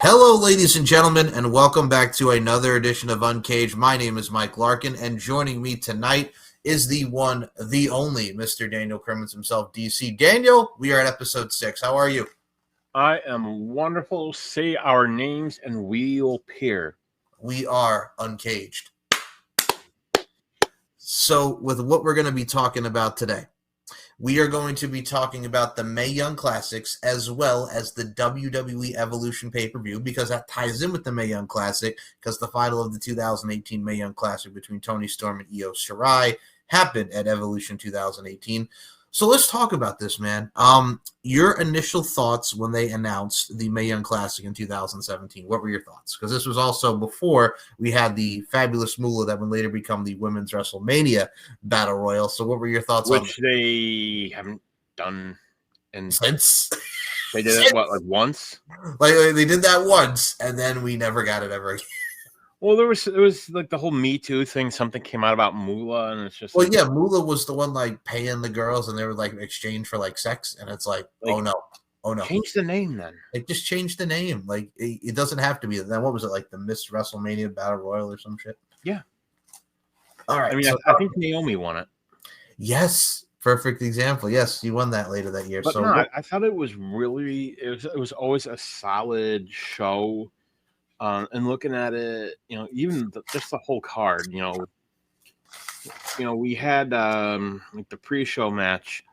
Hello, ladies and gentlemen, and welcome back to another edition of Uncaged. My name is Mike Larkin, and joining me tonight is the one, the only Mr. Daniel Crimmins himself, DC. Daniel, we are at episode 6. How are you? I am wonderful. Say our names and we'll appear. We are Uncaged. So, with what we're going to be talking about today, we are going to be talking about the Mae Young Classics as well as the WWE Evolution pay-per-view, because that ties in with the Mae Young Classic, because the final of the 2018 Mae Young Classic between Toni Storm and Io Shirai happened at Evolution 2018. So let's talk about this, man. Your initial thoughts when they announced the Mae Young Classic in 2017. What were your thoughts? Because this was also before we had the fabulous Moolah that would later become the Women's WrestleMania Battle Royal. So what were your thoughts on that? Which they haven't done Since they did it like once? Like they did that once, and then we never got it ever again. Well, it was like the whole Me Too thing. Something came out about Moolah, and it's just Moolah was the one like paying the girls, and they were like in exchange for like sex, and it's like oh no. Change the name then. Like just change the name. Like it doesn't have to be. Then what was it, like the Miss WrestleMania Battle Royal or some shit? Yeah. All right. I mean, I think Naomi won it. Yes, perfect example. Yes, you won that later that year. But I thought it was really it was always a solid show. And looking at it, even just the whole card, we had like the pre-show match.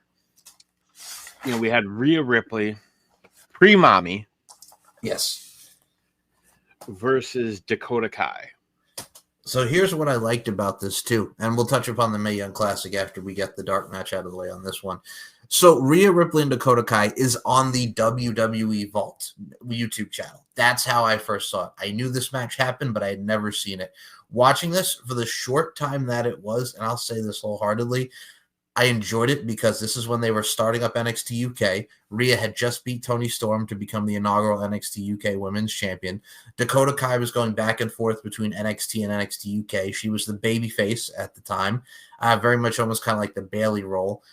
We had Rhea Ripley, pre-mommy, yes, versus Dakota Kai. So here's what I liked about this too, and we'll touch upon the Mae Young Classic after we get the dark match out of the way on this one. So Rhea Ripley and Dakota Kai is on the WWE Vault YouTube channel. That's how I first saw it. I knew this match happened, but I had never seen it. Watching this for the short time that it was, and I'll say this wholeheartedly, I enjoyed it because this is when they were starting up NXT UK. Rhea had just beat Toni Storm to become the inaugural NXT UK Women's Champion. Dakota Kai was going back and forth between NXT and NXT UK. She was the babyface at the time, very much almost kind of like the Bayley role.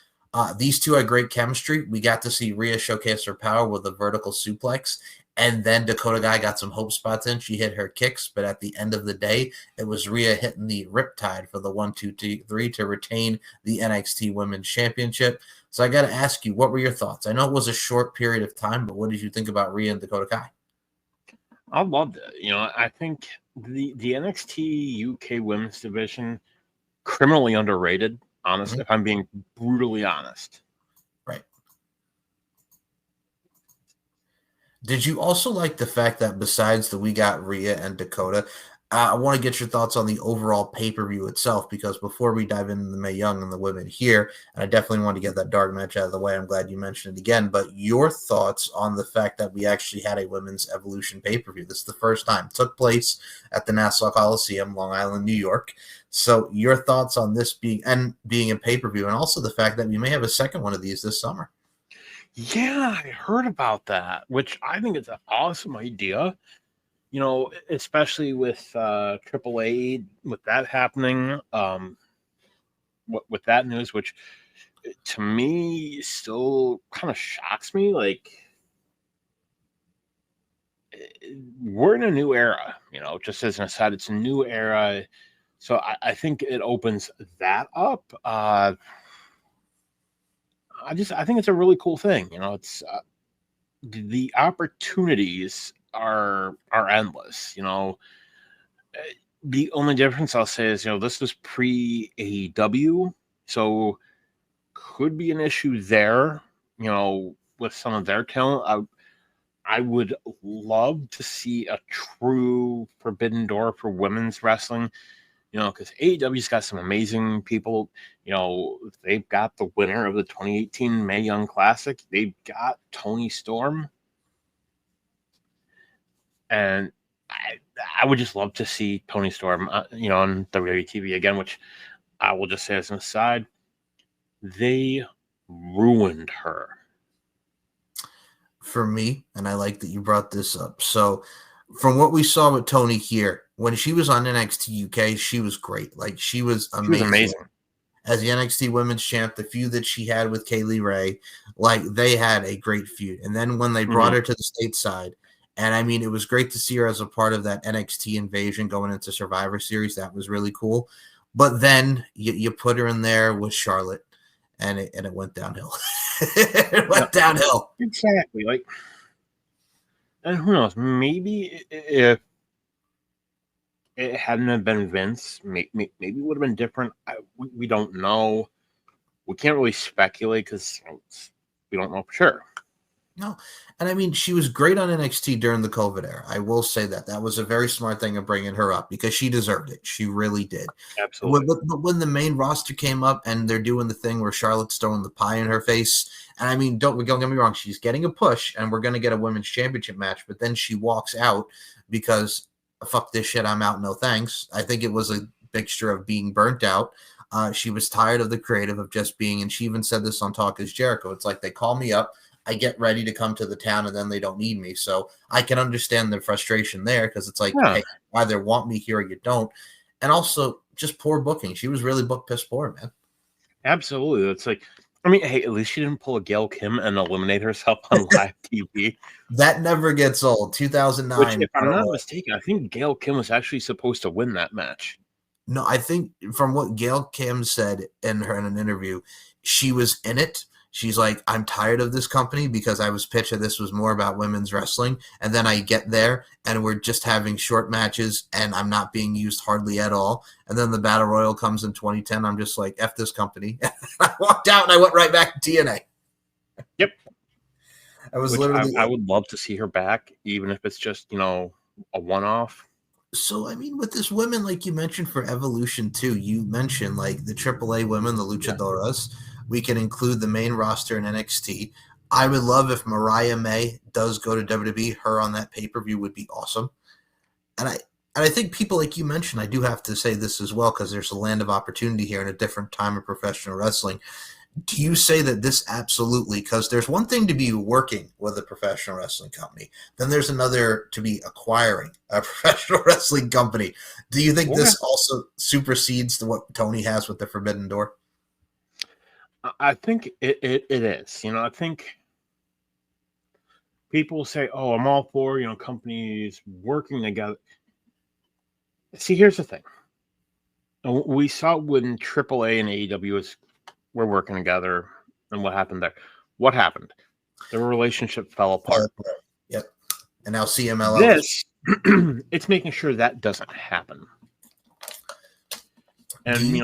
These two had great chemistry. We got to see Rhea showcase her power with a vertical suplex, and then Dakota Kai got some hope spots in. She hit her kicks, but at the end of the day, it was Rhea hitting the Riptide for the 1, 2, 3 to retain the NXT Women's Championship. So I got to ask you, what were your thoughts? I know it was a short period of time, but what did you think about Rhea and Dakota Kai? I loved it. I think the NXT UK Women's Division, criminally underrated. Honestly, if I'm being brutally honest. Right. Did you also like the fact that besides that we got Rhea and Dakota, I want to get your thoughts on the overall pay-per-view itself, because before we dive into the Mae Young and the women here, and I definitely want to get that dark match out of the way. I'm glad you mentioned it again, but your thoughts on the fact that we actually had a women's Evolution pay-per-view. This is the first time. It took place at the Nassau Coliseum, Long Island, New York. So your thoughts on this being a pay-per-view, and also the fact that we may have a second one of these this summer. Yeah, I heard about that, which I think is an awesome idea. Especially with AAA, with that happening, with that news, which to me still kind of shocks me. Like, we're in a new era, just as an aside, it's a new era. So I think it opens that up. I think it's a really cool thing. It's the opportunities are endless. The only difference I'll say is, this was pre AEW, so could be an issue there. With some of their talent, I would love to see a true forbidden door for women's wrestling. Because AEW's got some amazing people. They've got the winner of the 2018 Mae Young Classic. They've got Toni Storm. And I would just love to see Toni Storm, on WWE TV again, which I will just say as an aside, they ruined her. For me, and I like that you brought this up. So from what we saw with Toni here, when she was on NXT UK, she was great. Like, she was amazing. She was amazing. As the NXT Women's Champ, the feud that she had with Kaylee Ray, like, they had a great feud. And then when they brought her to the stateside, And I mean, it was great to see her as a part of that NXT invasion going into Survivor Series. That was really cool. But then you put her in there with Charlotte, and it went downhill. It Yeah, went downhill. exactly. Like, and who knows? Maybe if it hadn't have been Vince, maybe it would have been different. We don't know. We can't really speculate because we don't know for sure. No, and I mean, she was great on NXT during the COVID era. I will say that was a very smart thing of bringing her up because she deserved it. She really did. Absolutely. But when the main roster came up and they're doing the thing where Charlotte's throwing the pie in her face, and I mean, don't get me wrong, she's getting a push, and we're going to get a women's championship match. But then she walks out because fuck this shit, I'm out, no thanks. I think it was a mixture of being burnt out. She was tired of the creative of just being, and she even said this on Talk is Jericho. It's like they call me up. I get ready to come to the town and then they don't need me. So I can understand the frustration there because it's like, Yeah, hey, either want me here or you don't. And also just poor booking. She was really book piss poor, man. absolutely. It's like, I mean, hey, at least she didn't pull a Gail Kim and eliminate herself on live TV. That never gets old. Which, 2009. if I'm not mistaken, I think Gail Kim was actually supposed to win that match. No, I think from what Gail Kim said in an interview, she was in it. She's like, I'm tired of this company because I was pitched that this was more about women's wrestling. And then I get there and we're just having short matches and I'm not being used hardly at all. And then the Battle Royal comes in 2010. I'm just like, F this company. I walked out and I went right back to TNA. Yep. I was literally. I would love to see her back, even if it's just, a one-off. So, I mean, with this women, like you mentioned for Evolution too, you mentioned like the AAA women, the Luchadoras. Yeah. We can include the main roster in NXT. I would love if Mariah May does go to WWE. Her on that pay-per-view would be awesome. And I think people like you mentioned, I do have to say this as well because there's a land of opportunity here in a different time of professional wrestling. Do you say that this absolutely, because there's one thing to be working with a professional wrestling company, then there's another to be acquiring a professional wrestling company. Do you think this also supersedes to what Tony has with the Forbidden Door? I think it is. I think people say, oh, I'm all for, companies working together. See, here's the thing. We saw when AAA and AEW were working together and what happened there. What happened? Their relationship fell apart. Yep. And now CMLL. This, it's making sure that doesn't happen. And,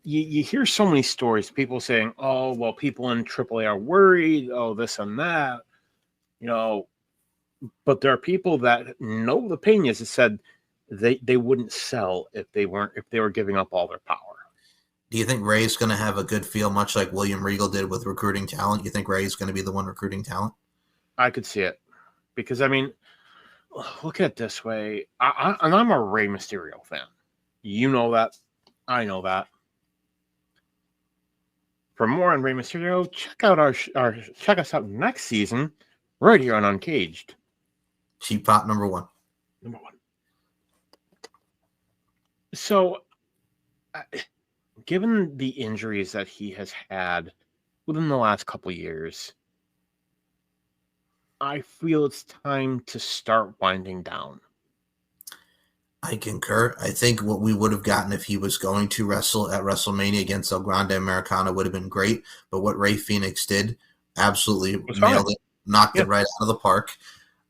you hear so many stories, people saying, oh, well, people in AAA are worried, oh, this and that, but there are people that know the opinions that said they wouldn't sell if they were giving up all their power. Do you think Ray's going to have a good feel, much like William Regal did with recruiting talent? You think Ray's going to be the one recruiting talent? I could see it because, I mean, look at it this way. I'm a Rey Mysterio fan. You know that. I know that. For more on Rey Mysterio, check us out next season, right here on Uncaged. Cheap Pop number one. So, given the injuries that he has had within the last couple of years, I feel it's time to start winding down. I concur. I think what we would have gotten if he was going to wrestle at WrestleMania against El Grande Americano would have been great. But what Rey Fenix did, absolutely nailed it, knocked it right out of the park.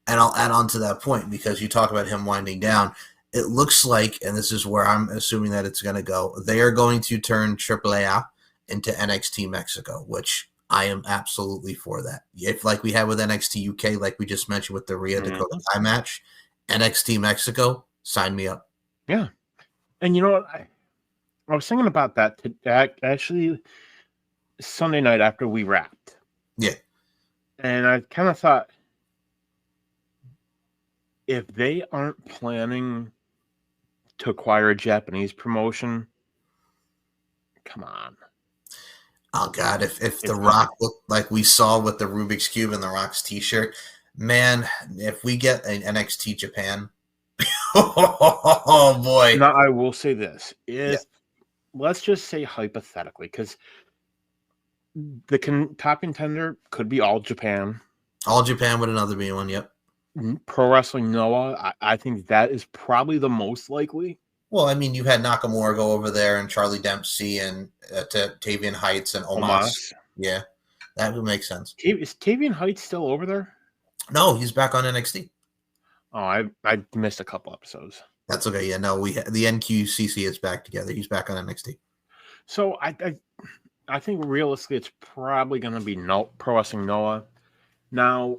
And I'll add on to that point because you talk about him winding down. It looks like, and this is where I'm assuming that it's going to go, they are going to turn AAA into NXT Mexico, which I am absolutely for that. If like we had with NXT UK, like we just mentioned with the Rhea Dakota Kai match, NXT Mexico, sign me up. Yeah. And you know what? I was thinking about that actually Sunday night after we wrapped. Yeah. And I kind of thought, if they aren't planning to acquire a Japanese promotion, come on. Oh, God, if The Rock looked like we saw with the Rubik's Cube and The Rock's t-shirt, man, if we get an NXT Japan, oh, boy. Now, I will say this. Let's just say hypothetically, because the top contender could be All Japan. All Japan would another be one, yep. Pro Wrestling Noah, I think that is probably the most likely. Well, I mean, you had Nakamura go over there and Charlie Dempsey and Tavian Heights and Omos. Yeah, that would make sense. Is Tavian Heights still over there? No, he's back on NXT. Oh, I missed a couple episodes. That's okay. Yeah, no, the NQCC is back together. He's back on NXT. So I think realistically, it's probably going to be Pro Wrestling Noah. Now,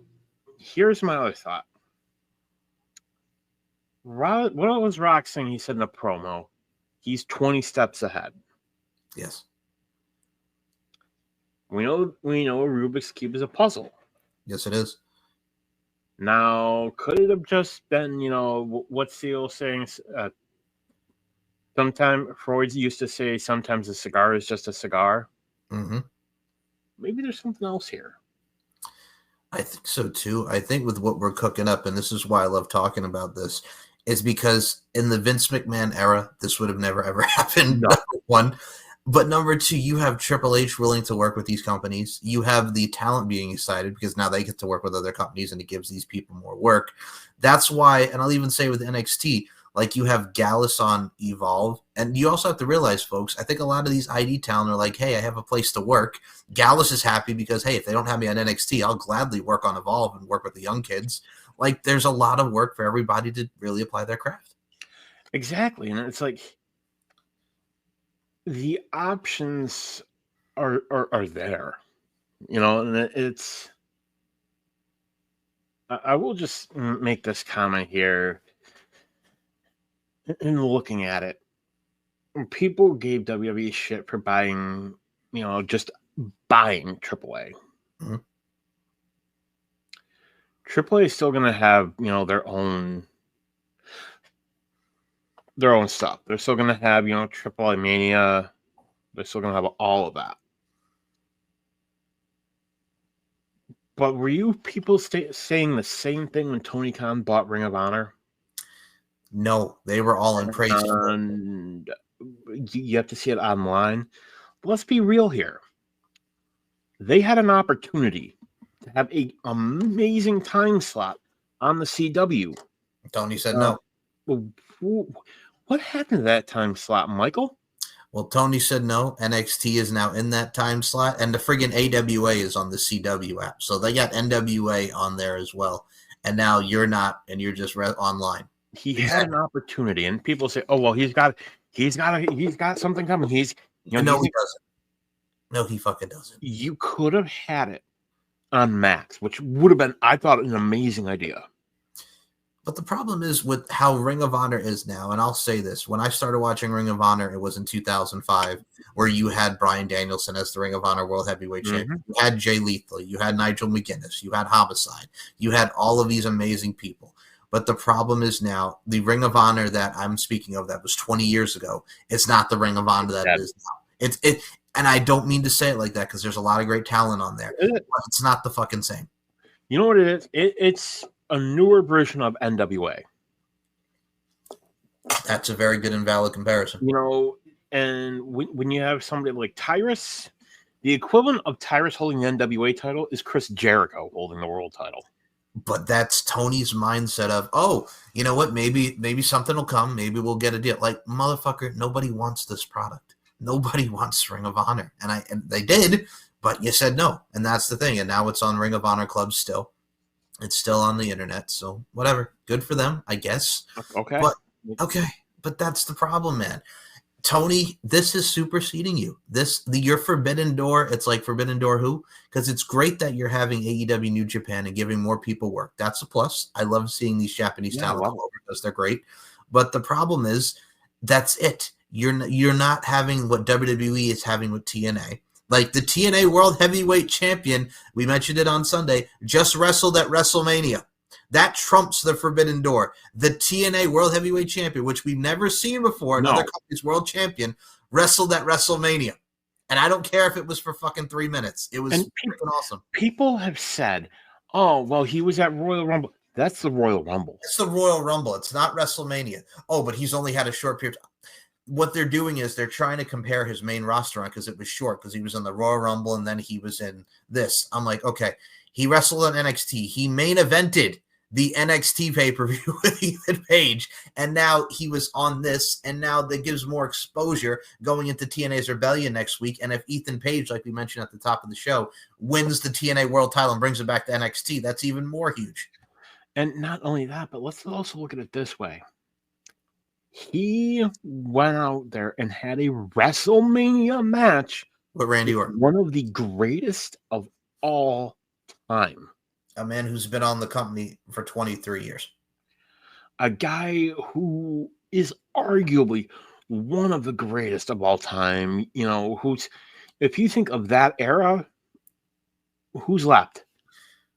here's my other thought. What was Rock saying? He said in a promo, he's 20 steps ahead. Yes. We know a Rubik's Cube is a puzzle. Yes, it is. Now, could it have just been, what's the old saying? Sometimes Freud used to say, sometimes a cigar is just a cigar. Mm-hmm. Maybe there's something else here. I think so too. I think with what we're cooking up, and this is why I love talking about this, is because in the Vince McMahon era, this would have never ever happened. No. Number one. But number two, you have Triple H willing to work with these companies. You have the talent being excited because now they get to work with other companies and it gives these people more work. That's why, and I'll even say with NXT, like you have Gallus on Evolve. And you also have to realize, folks, I think a lot of these ID talent are like, hey, I have a place to work. Gallus is happy because, hey, if they don't have me on NXT, I'll gladly work on Evolve and work with the young kids. Like there's a lot of work for everybody to really apply their craft. Exactly. And it's like, the options are there, and it's. I will just make this comment here. In looking at it, people gave WWE shit for buying, just buying AAA. Mm-hmm. AAA is still going to have, their own stuff. They're still going to have, AAA Mania. They're still going to have all of that. But were you people saying the same thing when Tony Khan bought Ring of Honor? No, they were all in praise. And you have to see it online. But let's be real here. They had an opportunity to have an amazing time slot on the CW. Tony said no. What happened to that time slot, Michael? Well, Tony said no. NXT is now in that time slot, and the friggin' AWA is on the CW app. So they got NWA on there as well. And now you're not, and you're just online. He had an opportunity, and people say, "Oh, well, he's got something coming." He doesn't. No, he fucking doesn't. You could have had it on Max, which would have been, I thought, an amazing idea. But the problem is with how Ring of Honor is now, and I'll say this, when I started watching Ring of Honor, it was in 2005, where you had Bryan Danielson as the Ring of Honor World Heavyweight Champion. You had Jay Lethal, you had Nigel McGuinness, you had Homicide, you had all of these amazing people. But the problem is now, the Ring of Honor that I'm speaking of that was 20 years ago, it's not the Ring of Honor that it is now. And I don't mean to say it like that because there's a lot of great talent on there. But it's not the fucking same. You know what it is? It's a newer version of NWA. That's a very good and valid comparison. And when you have somebody like Tyrus, the equivalent of Tyrus holding the NWA title is Chris Jericho holding the world title. But that's Tony's mindset of, oh, you know what? Maybe something will come. Maybe we'll get a deal. Like, motherfucker, nobody wants this product. Nobody wants Ring of Honor. And they did, but you said no. And that's the thing. And now it's on Ring of Honor Club still. It's still on the internet. So whatever. Good for them, I guess. Okay. But that's the problem, man. Tony, this is superseding you. Your Forbidden Door, it's like Forbidden Door who? Because it's great that you're having AEW New Japan and giving more people work. That's a plus. I love seeing these Japanese talent all over because they're great. But the problem is, that's it. You're not having what WWE is having with TNA. Like the TNA World Heavyweight Champion, we mentioned it on Sunday, just wrestled at WrestleMania. That trumps the Forbidden Door. The TNA World Heavyweight Champion, which we've never seen before, another company's world champion, wrestled at WrestleMania. And I don't care if it was for fucking 3 minutes. It was freaking awesome. People have said, oh, well, he was at Royal Rumble. That's the Royal Rumble. It's the Royal Rumble. It's not WrestleMania. Oh, but he's only had a short period. What they're doing is they're trying to compare his main roster on because it was short because he was in the Royal Rumble and then he was in this. I'm like, okay, he wrestled on NXT. He main evented the NXT pay-per-view with Ethan Page, and now he was on this, and now that gives more exposure going into TNA's Rebellion next week. And if Ethan Page, like we mentioned at the top of the show, wins the TNA World title and brings it back to NXT, that's even more huge. And not only that, but let's also look at it this way. He went out there and had a WrestleMania match with Randy Orton, one of the greatest of all time. A man who's been on the company for 23 years. A guy who is arguably one of the greatest of all time. You know, who's, if you think of that era, who's left?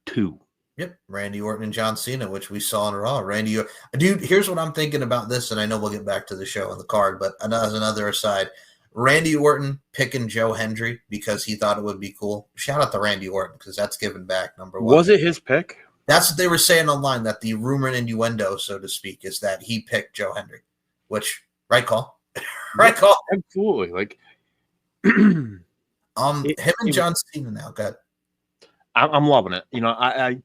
Two. Yep, Randy Orton and John Cena, which we saw in Raw. Dude, here's what I'm thinking about this, and I know we'll get back to the show and the card, but as another aside, Randy Orton picking Joe Hendry because he thought it would be cool. Shout out to Randy Orton because that's giving back, number one. Was it his pick? That's what they were saying online, that the rumor and innuendo, so to speak, is that he picked Joe Hendry, which, right call. Right call. Absolutely. Like, him and John Cena now, good. I'm loving it. You know, I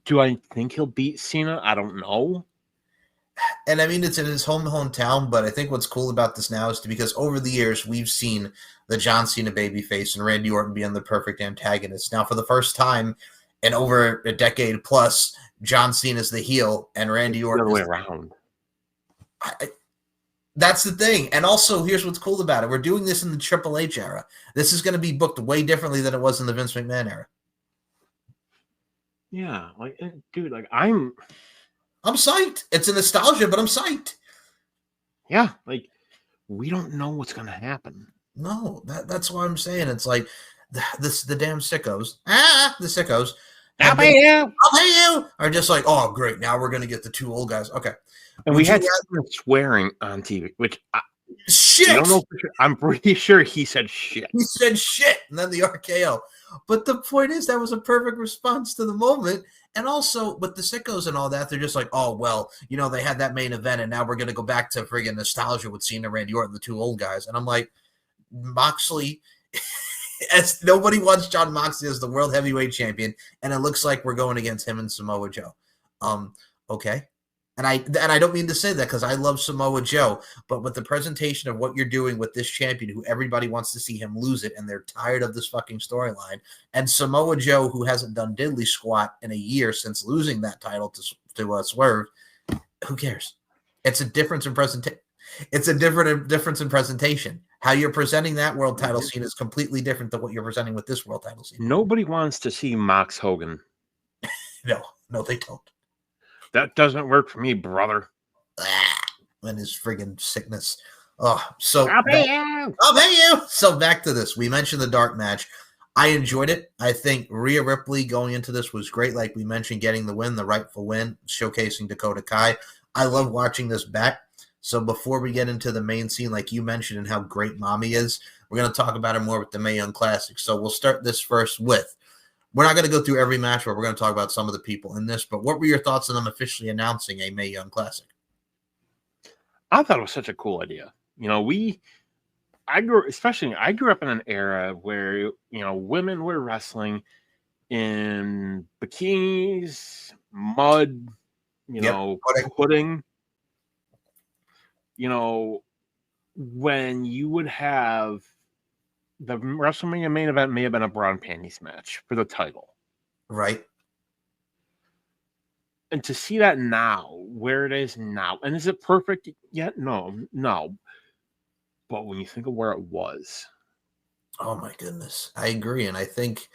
do I think he'll beat Cena? I don't know. And I mean, it's in his hometown, but I think what's cool about this now is because over the years, we've seen the John Cena babyface and Randy Orton being the perfect antagonist. Now, for the first time in over a decade plus, John Cena's the heel and Randy Orton the other way around. That's the thing. And also, here's what's cool about it. We're doing this in the Triple H era. This is going to be booked way differently than it was in the Vince McMahon era. Yeah, like, dude, like I'm psyched. It's a nostalgia, but I'm psyched. Yeah, like we don't know what's gonna happen. No, that's why I'm saying it's like the damn sickos. The sickos. I'll pay you. Are just like, oh great, now we're gonna get the two old guys. Okay. And we had swearing on TV, which shit. I don't know for sure. I'm pretty sure he said shit. He said shit, and then the RKO. But the point is, that was a perfect response to the moment. And also, with the sickos and all that, they're just like, oh, well, you know, they had that main event, and now we're going to go back to friggin' nostalgia with Cena, Randy Orton, the two old guys. And I'm like, Moxley, as nobody wants John Moxley as the world heavyweight champion, and it looks like we're going against him and Samoa Joe. Okay. And I don't mean to say that because I love Samoa Joe, but with the presentation of what you're doing with this champion, who everybody wants to see him lose it, and they're tired of this fucking storyline, and Samoa Joe, who hasn't done diddly squat in a year since losing that title to Swerve, who cares? It's a difference in presentation. It's a difference in presentation. How you're presenting that world title scene is completely different than what you're presenting with this world title scene. Nobody wants to see Mox Hogan. No, they don't. That doesn't work for me, brother. And his friggin' sickness. Oh, so I'll pay you. I'll pay you. So back to this. We mentioned the dark match. I enjoyed it. I think Rhea Ripley going into this was great. Like we mentioned, getting the win, the rightful win, showcasing Dakota Kai. I love watching this back. So before we get into the main scene, like you mentioned, and how great Mommy is, we're going to talk about it more with the Mae Young Classic. So we'll start this first with, we're not going to go through every match, but we're going to talk about some of the people in this. But what were your thoughts on them officially announcing a Mae Young Classic? I thought it was such a cool idea. You know, I grew up in an era where, you know, women were wrestling in bikinis, mud, pudding. You know, when you would have the WrestleMania main event may have been a bra and panties match for the title. Right. And to see that now, where it is now, and is it perfect yet? No. But when you think of where it was. Oh my goodness. I agree. And I think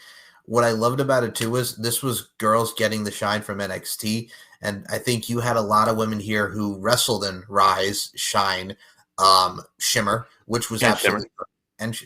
what I loved about it too is this was girls getting the shine from NXT. And I think you had a lot of women here who wrestled in Rise, Shine, Shimmer, which was absolutely perfect. And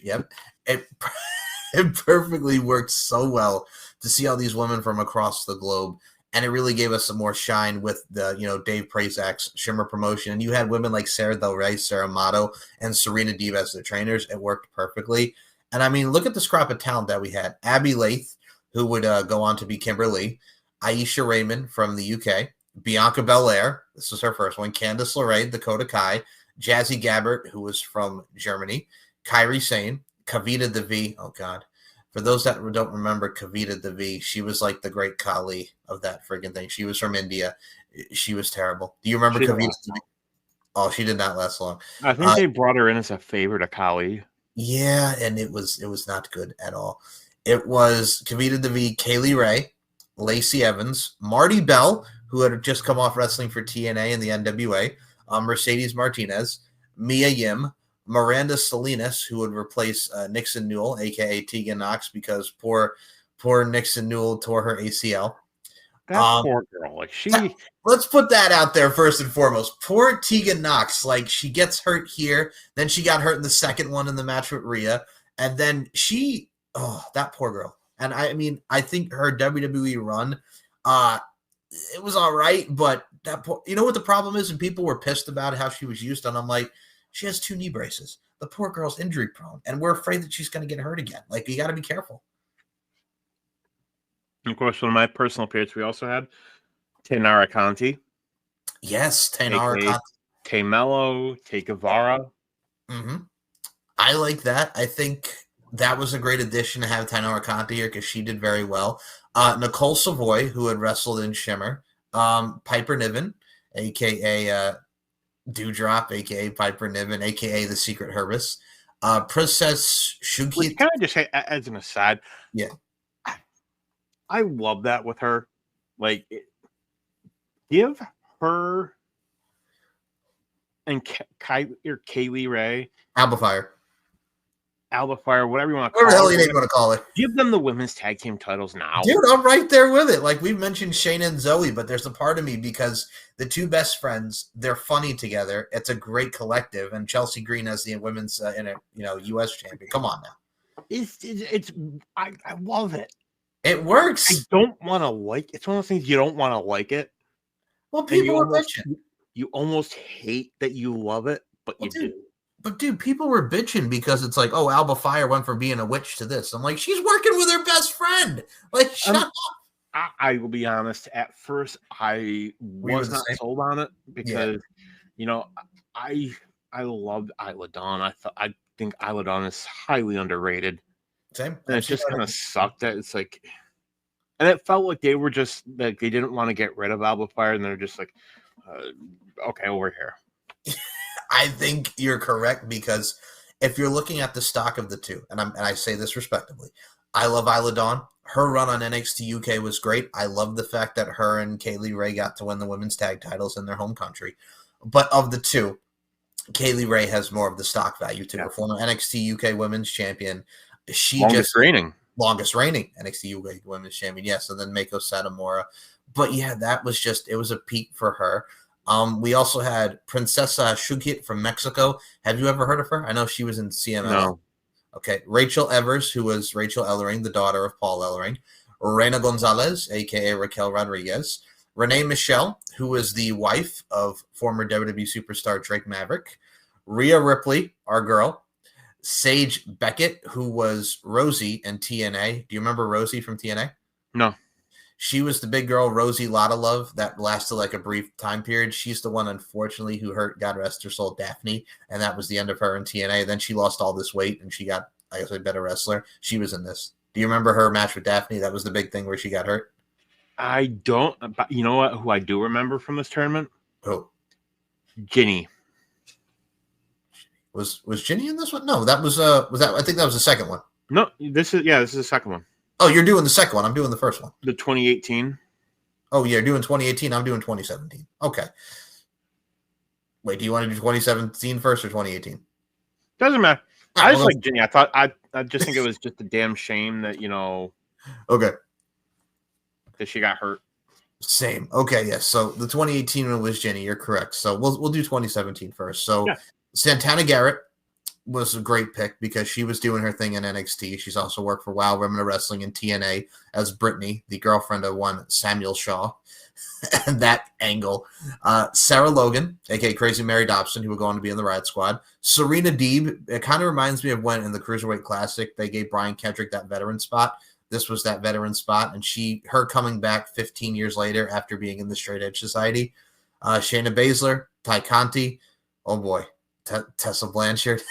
it perfectly worked so well to see all these women from across the globe. And it really gave us some more shine with the, Dave Prazak's Shimmer promotion. And you had women like Sarah Del Rey, Sarah Amato, and Serena Deeb as the trainers. It worked perfectly. And I mean, look at the scrap of talent that we had. Abby Lath, who would go on to be Kimberly, Aisha Raymond from the UK, Bianca Belair, this was her first one, Candice LeRae, Dakota Kai, Jazzy Gabbert, who was from Germany, Kairi Sane, Kavita Devi, oh God, For those that don't remember Kavita Devi, she was like the great Kali of that friggin' thing. She was from India. She was terrible. Do you remember She didn't Kavita last Devi? long. Oh, she did not last long. I think they brought her in as a favor to Kali. Yeah, and it was not good at all. It was Kavita Devi, Kaylee Ray, Lacey Evans, Marty Bell, who had just come off wrestling for TNA and the NWA, Mercedes Martinez, Mia Yim, Miranda Salinas, who would replace Nixon Newell, aka Tegan Knox, because poor Nixon Newell tore her ACL. That poor girl. Like Let's put that out there first and foremost. Poor Tegan Knox. Like, she gets hurt here, then she got hurt in the second one in the match with Rhea, and then that poor girl. And I mean, I think her WWE run, it was all right, but you know what the problem is? And people were pissed about how she was used, and I'm like, she has 2 knee braces. The poor girl's injury prone, and we're afraid that she's going to get hurt again. Like, you got to be careful. Of course, one of my personal favorites we also had Taynara Conti. Yes, Taynara Conti. Tay Mello, Tay Guevara. Mm-hmm. I like that. I think that was a great addition to have Taynara Conti here because she did very well. Nicole Savoy, who had wrestled in Shimmer. Piper Niven, a.k.a. Dewdrop, a.k.a. Piper Niven, a.k.a. the Secret Herbis. Princess Shugit. Can I just say, as an aside? Yeah. I love that with her. Like, give her and Kaylee Ray, Alba Fire, whatever you want to call it. Whatever the hell you want to call it. Give them the women's tag team titles now. Dude, I'm right there with it. Like, we've mentioned Shayna and Zoe, but there's a part of me because the two best friends, they're funny together. It's a great collective, and Chelsea Green as the women's U.S. champion. Come on now. I love it. It works. I don't want to like it's one of those things you don't want to like it. Well, people are bitching. You almost hate that you love it, but you do. But dude, people were bitching because it's like, oh, Alba Fire went from being a witch to this. I'm like, she's working with her best friend. Like, shut up. I will be honest. At first, I was not sold on it because, I loved Isla Dawn. I think Isla Dawn is highly underrated. Same. And it just kind of sucked that it's like, and it felt like they were just like they didn't want to get rid of Alba Fire, and they're just like, okay, we're here. I think you're correct because if you're looking at the stock of the two, and I say this respectively, I love Isla Dawn. Her run on NXT UK was great. I love the fact that her and Kaylee Ray got to win the women's tag titles in their home country. But of the two, Kaylee Ray has more of the stock value to her. Former NXT UK women's champion. Longest reigning NXT UK women's champion. Yes, and then Mako Satomura. But yeah, that was it was a peak for her. We also had Princesa Shugit from Mexico. Have you ever heard of her? I know she was in CMLL. No. Okay. Rachel Evers, who was Rachel Ellering, the daughter of Paul Ellering. Reina Gonzalez, a.k.a. Raquel Rodriguez. Renee Michelle, who was the wife of former WWE superstar Drake Maverick. Rhea Ripley, our girl. Sage Beckett, who was Rosie in TNA. Do you remember Rosie from TNA? No. She was the big girl, Rosie Lotta Love, that lasted like a brief time period. She's the one, unfortunately, who hurt, God rest her soul, Daphne, and that was the end of her in TNA. Then she lost all this weight, and she got, I guess, a better wrestler. She was in this. Do you remember her match with Daphne? That was the big thing where she got hurt. I don't. But you know what? Who I do remember from this tournament? Who? Ginny. Was Ginny in this one? No, that was that. I think that was the second one. No, this is the second one. Oh, you're doing the second one. I'm doing the first one. The 2018. Oh, you're doing 2018. I'm doing 2017. Okay. Wait, do you want to do 2017 first or 2018? Doesn't matter. I just like Ginny. I just think it was just a damn shame that Okay. That she got hurt. Same. Okay. Yes. So the 2018 one was Ginny. You're correct. So we'll do 2017 first. So Santana Garrett was a great pick because she was doing her thing in NXT. She's also worked for Wild Women of Wrestling in TNA as Brittany, the girlfriend of one Samuel Shaw, and that angle. Sarah Logan, aka Crazy Mary Dobson, who would go on to be in the Riot Squad. Serena Deeb. It kind of reminds me of when in the Cruiserweight Classic they gave Brian Kendrick that veteran spot. This was that veteran spot, and her coming back 15 years later after being in the Straight Edge Society. Shayna Baszler, Ty Conti. Oh boy, Tessa Blanchard.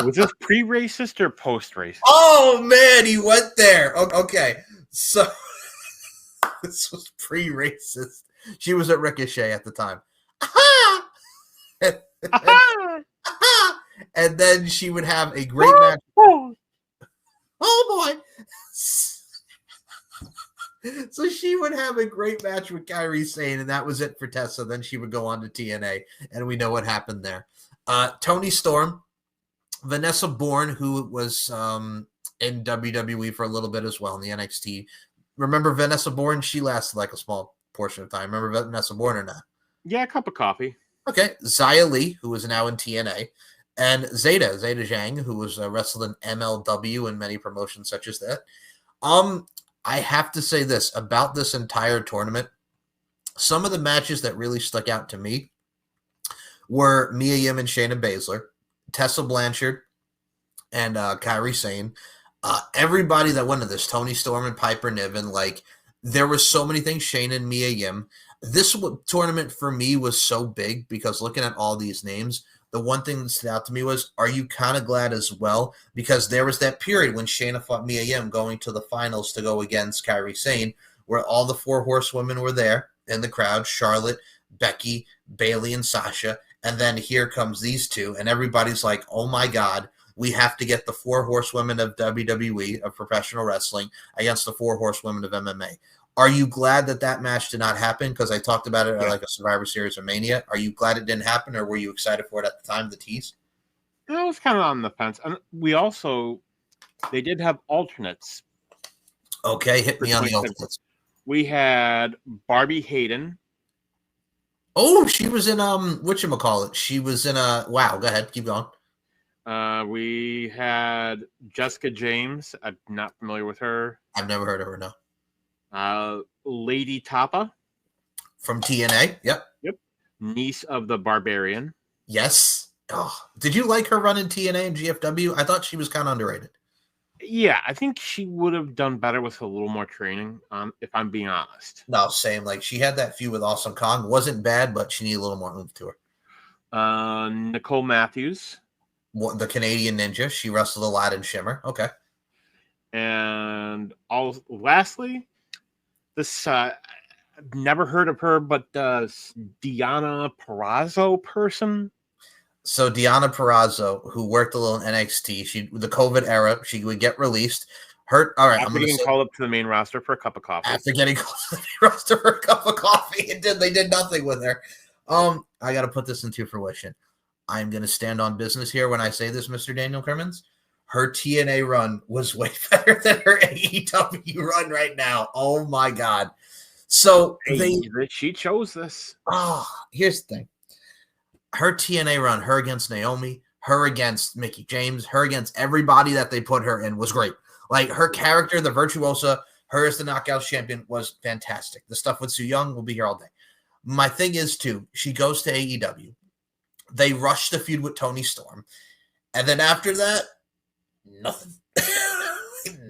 Was this pre-racist or post-racist? Oh man, he went there. Okay, so this was pre-racist. She was at Ricochet at the time. And then she would have a great match. Oh boy. So she would have a great match with Kairi Sane, and that was it for Tessa. Then she would go on to TNA, and we know what happened there. Toni Storm, Vanessa Bourne, who was in WWE for a little bit as well in the NXT. Remember Vanessa Bourne? She lasted like a small portion of time. Remember Vanessa Bourne or not? Yeah, a cup of coffee. Okay. Xia Li, who is now in TNA, and Zeta Zhang, who was wrestled in MLW and many promotions such as that. I have to say this about this entire tournament. Some of the matches that really stuck out to me were Mia Yim and Shayna Baszler, Tessa Blanchard, and Kairi Sane. Everybody that went to this, Toni Storm and Piper Niven, like there were so many things. Shayna and Mia Yim. This tournament for me was so big because looking at all these names, the one thing that stood out to me was, are you kind of glad as well? Because there was that period when Shayna fought Mia Yim going to the finals to go against Kairi Sane, where all the 4 horsewomen were there in the crowd, Charlotte, Becky, Bayley, and Sasha. And then here comes these two, and everybody's like, oh my God, we have to get the 4 horsewomen of WWE, of professional wrestling, against the 4 horsewomen of MMA. Are you glad that match did not happen? Because I talked about it at like a Survivor Series or Mania. Are you glad it didn't happen, or were you excited for it at the time, the tease? I was kind of on the fence. And they did have alternates. Okay, hit me on the alternates. We had Barbie Hayden. Oh, she was in whatchamacallit? She was in wow, go ahead, keep going. We had Jessica James. I'm not familiar with her. I've never heard of her, no. Lady Tapa from TNA. Yep. Niece of the Barbarian. Yes. Oh, did you like her run in TNA and GFW? I thought she was kind of underrated. Yeah, I think she would have done better with a little more training, if I'm being honest. No, same. Like, she had that feud with Awesome Kong. Wasn't bad, but she needed a little more oomph to her. Nicole Matthews. The Canadian Ninja. She wrestled a lot in Shimmer. Okay. And lastly, this I've never heard of her, but Deonna Purrazzo person. So Deonna Purrazzo, who worked a little in NXT, the COVID era, she would get released. All right, after getting called up to the main roster for a cup of coffee. After getting called to the main roster for a cup of coffee, they did nothing with her. I got to put this into fruition. I'm going to stand on business here when I say this, Mr. Daniel Crimmins. Her TNA run was way better than her AEW run right now. Oh my God. So she chose this. Here's the thing. Her TNA run, her against Naomi, her against Mickie James, her against everybody that they put her in was great. Like her character, the virtuosa, her as the Knockouts champion was fantastic. The stuff with Su Yung will be here all day. My thing is too, she goes to AEW. They rush the feud with Toni Storm. And then after that, nothing.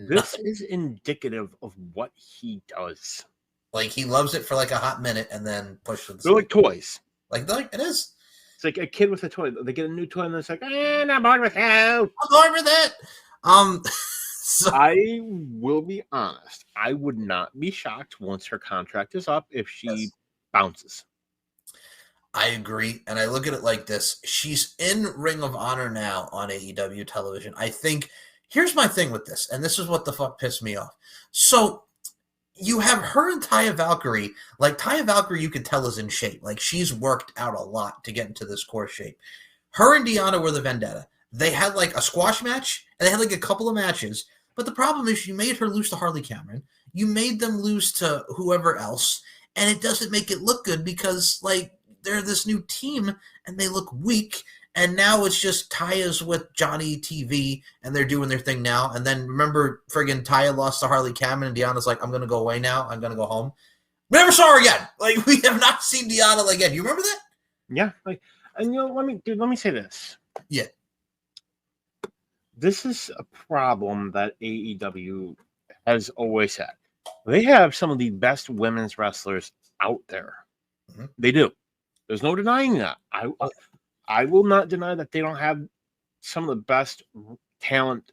This is indicative of what he does. Like he loves it for like a hot minute and then pushes. They're like toys. Like it is. It's like a kid with a toy. They get a new toy and it's like, I'm bored with you. I'm bored with it. So I will be honest. I would not be shocked once her contract is up if she bounces. I agree. And I look at it like this. She's in Ring of Honor now on AEW television. I think here's my thing with this. And this is what the fuck pissed me off. So you have her and Taya Valkyrie. Like Taya Valkyrie, you could tell is in shape. Like she's worked out a lot to get into this core shape. Her and Deonna were the Vendetta. They had like a squash match and they had like a couple of matches. But the problem is you made her lose to Harley Cameron. You made them lose to whoever else. And it doesn't make it look good because like they're this new team and they look weak. And now it's just Taya's with Johnny TV and they're doing their thing now. And then remember friggin' Taya lost to Harley Cameron and Deonna's like, I'm going to go away now. I'm going to go home. We never saw her again. Like we have not seen Deonna again. You remember that? Yeah. Like, and let me say this. Yeah. This is a problem that AEW has always had. They have some of the best women's wrestlers out there. They do. There's no denying that. I will not deny that they don't have some of the best talent,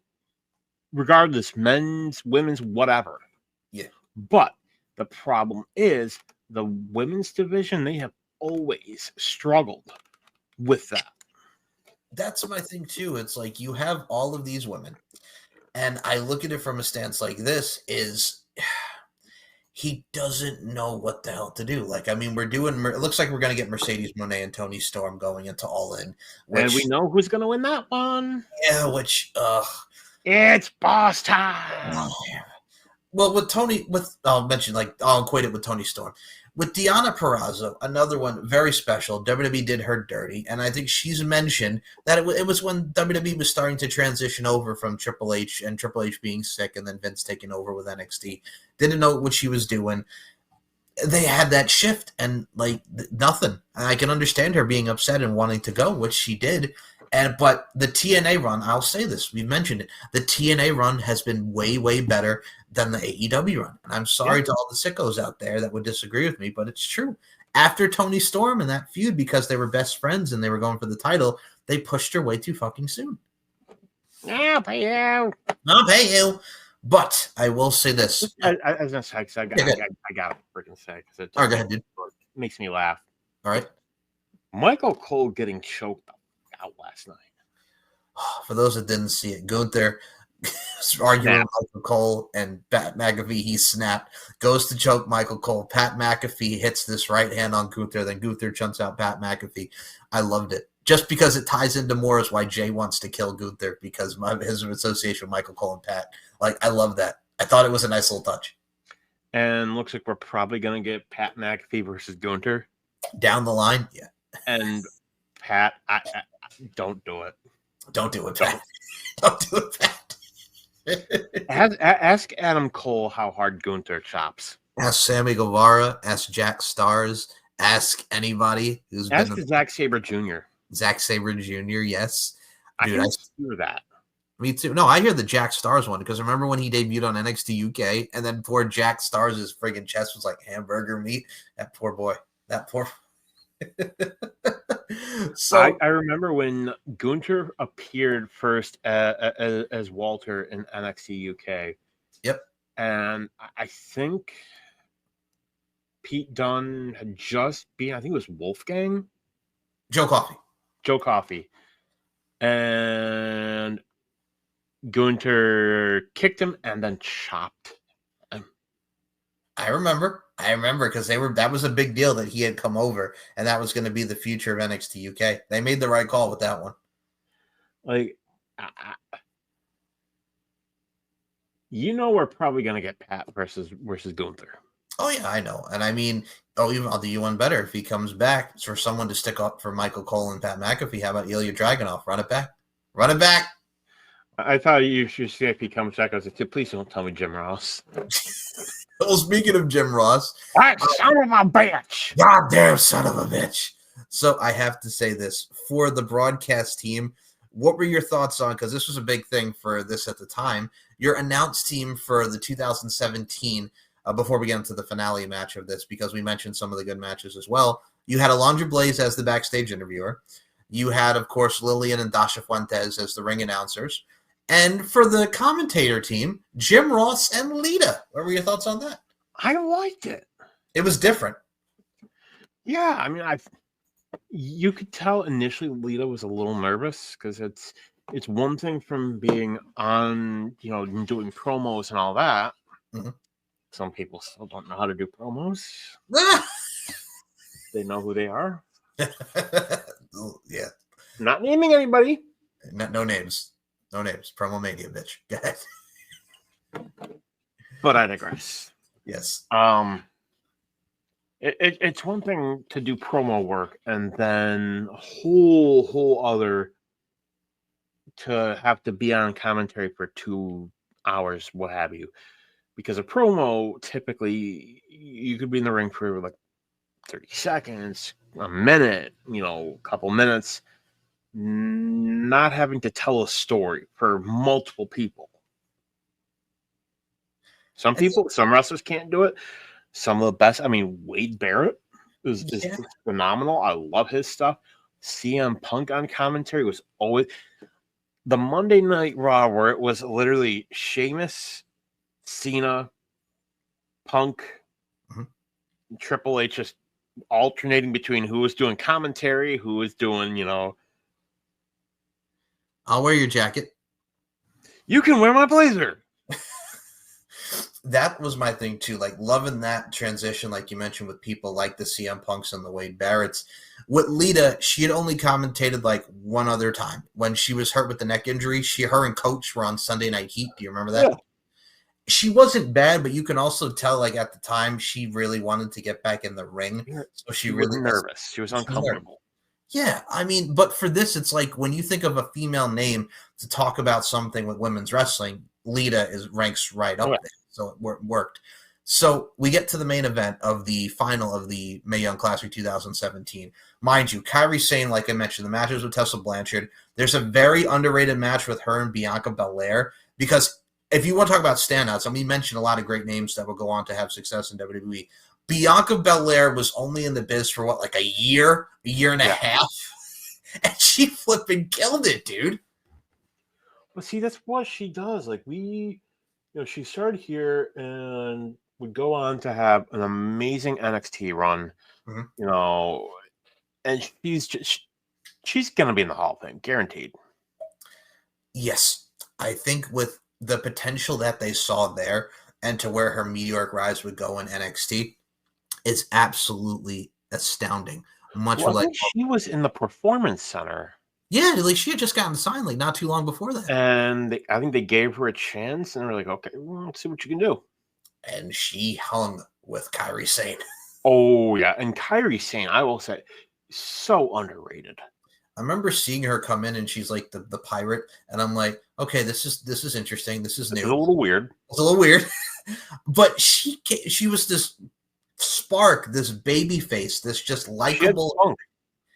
regardless, men's, women's, whatever. Yeah. But the problem is the women's division, they have always struggled with that. That's my thing too. It's like you have all of these women, and I look at it from a stance like this: is he doesn't know what the hell to do. Like, I mean, we're doing. It looks like we're going to get Mercedes Moné and Tony Storm going into All In, And we which know who's going to win that one. yeah, which It's boss time. well, with Tony, I'll mention I'll equate it with Tony Storm. With Deonna Purrazzo, another one very special. WWE did her dirty, and I think she's mentioned that it was when WWE was starting to transition over from Triple H and Triple H being sick, and then Vince taking over with NXT. Didn't know what she was doing. They had that shift, and nothing. And I can understand her being upset and wanting to go, which she did. But the TNA run, I'll say this, we've mentioned it. The TNA run has been way, way better than the AEW run. And I'm sorry to all the sickos out there that would disagree with me, but it's true. After Tony Storm and that feud, because they were best friends and they were going for the title, they pushed her way too fucking soon. I'll pay you. I'll pay you. But I will say this. I was going to say, because I got to freaking say, because it go ahead, dude. Makes me laugh. All right. Michael Cole getting choked out last night. For those that didn't see it, Gunther arguing with Michael Cole and Pat McAfee, he snapped, goes to choke Michael Cole. Pat McAfee hits this right hand on Gunther, then Gunther chunks out Pat McAfee. I loved it. Just because it ties into more is why Jay wants to kill Gunther, because his association with Michael Cole and Pat. I love that. I thought it was a nice little touch. And looks like we're probably going to get Pat McAfee versus Gunther. Down the line, yeah. And Pat, I don't do it. Don't do it, Pat. Don't do it, Pat. Ask Adam Cole how hard Gunther chops. Ask Sammy Guevara. Ask Jack Stars. Ask anybody who's been. Ask Zack Sabre Jr. Zack Sabre Jr., yes. Dude, I hear that. Me too. No, I hear the Jack Stars one, because remember when he debuted on NXT UK, and then poor Jack Stars' friggin' chest was like hamburger meat? That poor boy. That poor. So I remember when Gunther appeared first as Walter in NXT UK. Yep. And I think Pete Dunne had just been, I think it was Wolfgang. Joe Coffey. And Gunther kicked him and then chopped him. I remember because that was a big deal that he had come over, and that was going to be the future of NXT UK. They made the right call with that one. We're probably going to get Pat versus Gunther. Oh yeah, I know. And I mean, I'll do you one better. If he comes back, it's for someone to stick up for Michael Cole and Pat McAfee. How about Ilya Dragunov? Run it back. I thought you should see if he comes back. I was like, please don't tell me Jim Ross. Well, speaking of Jim Ross. That son of a bitch. Goddamn son of a bitch. So I have to say this. For the broadcast team, what were your thoughts on, because this was a big thing for this at the time, your announced team for the 2017, before we get into the finale match of this, because we mentioned some of the good matches as well. You had Alondra Blaze as the backstage interviewer. You had, of course, Lillian and Dasha Fuentes as the ring announcers. And for the commentator team, Jim Ross and Lita. What were your thoughts on that? I liked it. It was different. Yeah, I mean, you could tell initially Lita was a little nervous, because it's one thing from being on, doing promos and all that. Mm-hmm. Some people still don't know how to do promos. They know who they are. Yeah. Not naming anybody. No names. No names. Promo mania, bitch. Go ahead. But I digress. Yes. It's one thing to do promo work, and then a whole other to have to be on commentary for 2 hours, what have you. Because a promo, typically, you could be in the ring for 30 seconds, a minute, a couple minutes, not having to tell a story for multiple people. Some wrestlers can't do it. Some of the best, Wade Barrett is phenomenal. I love his stuff. CM Punk on commentary was always, the Monday Night Raw where it was literally Sheamus, Cena, Punk, Mhm. Triple H just alternating between who was doing commentary, who was doing, I'll wear your jacket. you can wear my blazer. That was my thing too. Like loving that transition, like you mentioned, with people like the CM Punks and the Wade Barretts. With Lita, she had only commentated like one other time when she was hurt with the neck injury. Her and Coach were on Sunday Night Heat. Do you remember that? Yeah. She wasn't bad, but you can also tell, like at the time, she really wanted to get back in the ring. So She was really nervous. She was uncomfortable. Yeah, I mean, but for this, it's like when you think of a female name to talk about something with women's wrestling, Lita ranks right up there. So it worked. So we get to the main event of the final of the Mae Young Classic 2017. Mind you, Kairi Sane, like I mentioned, the matches with Tessa Blanchard. There's a very underrated match with her and Bianca Belair because if you want to talk about standouts, and we mentioned a lot of great names that will go on to have success in WWE, Bianca Belair was only in the biz for what, like a year and a half? And she flipping killed it, dude. But see, that's what she does. Like she started here and would go on to have an amazing NXT run, and she's gonna be in the Hall of Fame, guaranteed. Yes. I think with the potential that they saw there and to where her meteoric rise would go in NXT is absolutely astounding. Much like she was in the Performance Center. Yeah, like she had just gotten signed like not too long before that. And I think they gave her a chance and they were like, okay, well, let's see what you can do. And she hung with Kairi Sane. Oh, yeah. And Kairi Sane, I will say, so underrated. I remember seeing her come in and she's like the pirate. And I'm like, okay, this is interesting. This is new. It's a little weird. It's a little weird. But she was this spark, this baby face, this just likable.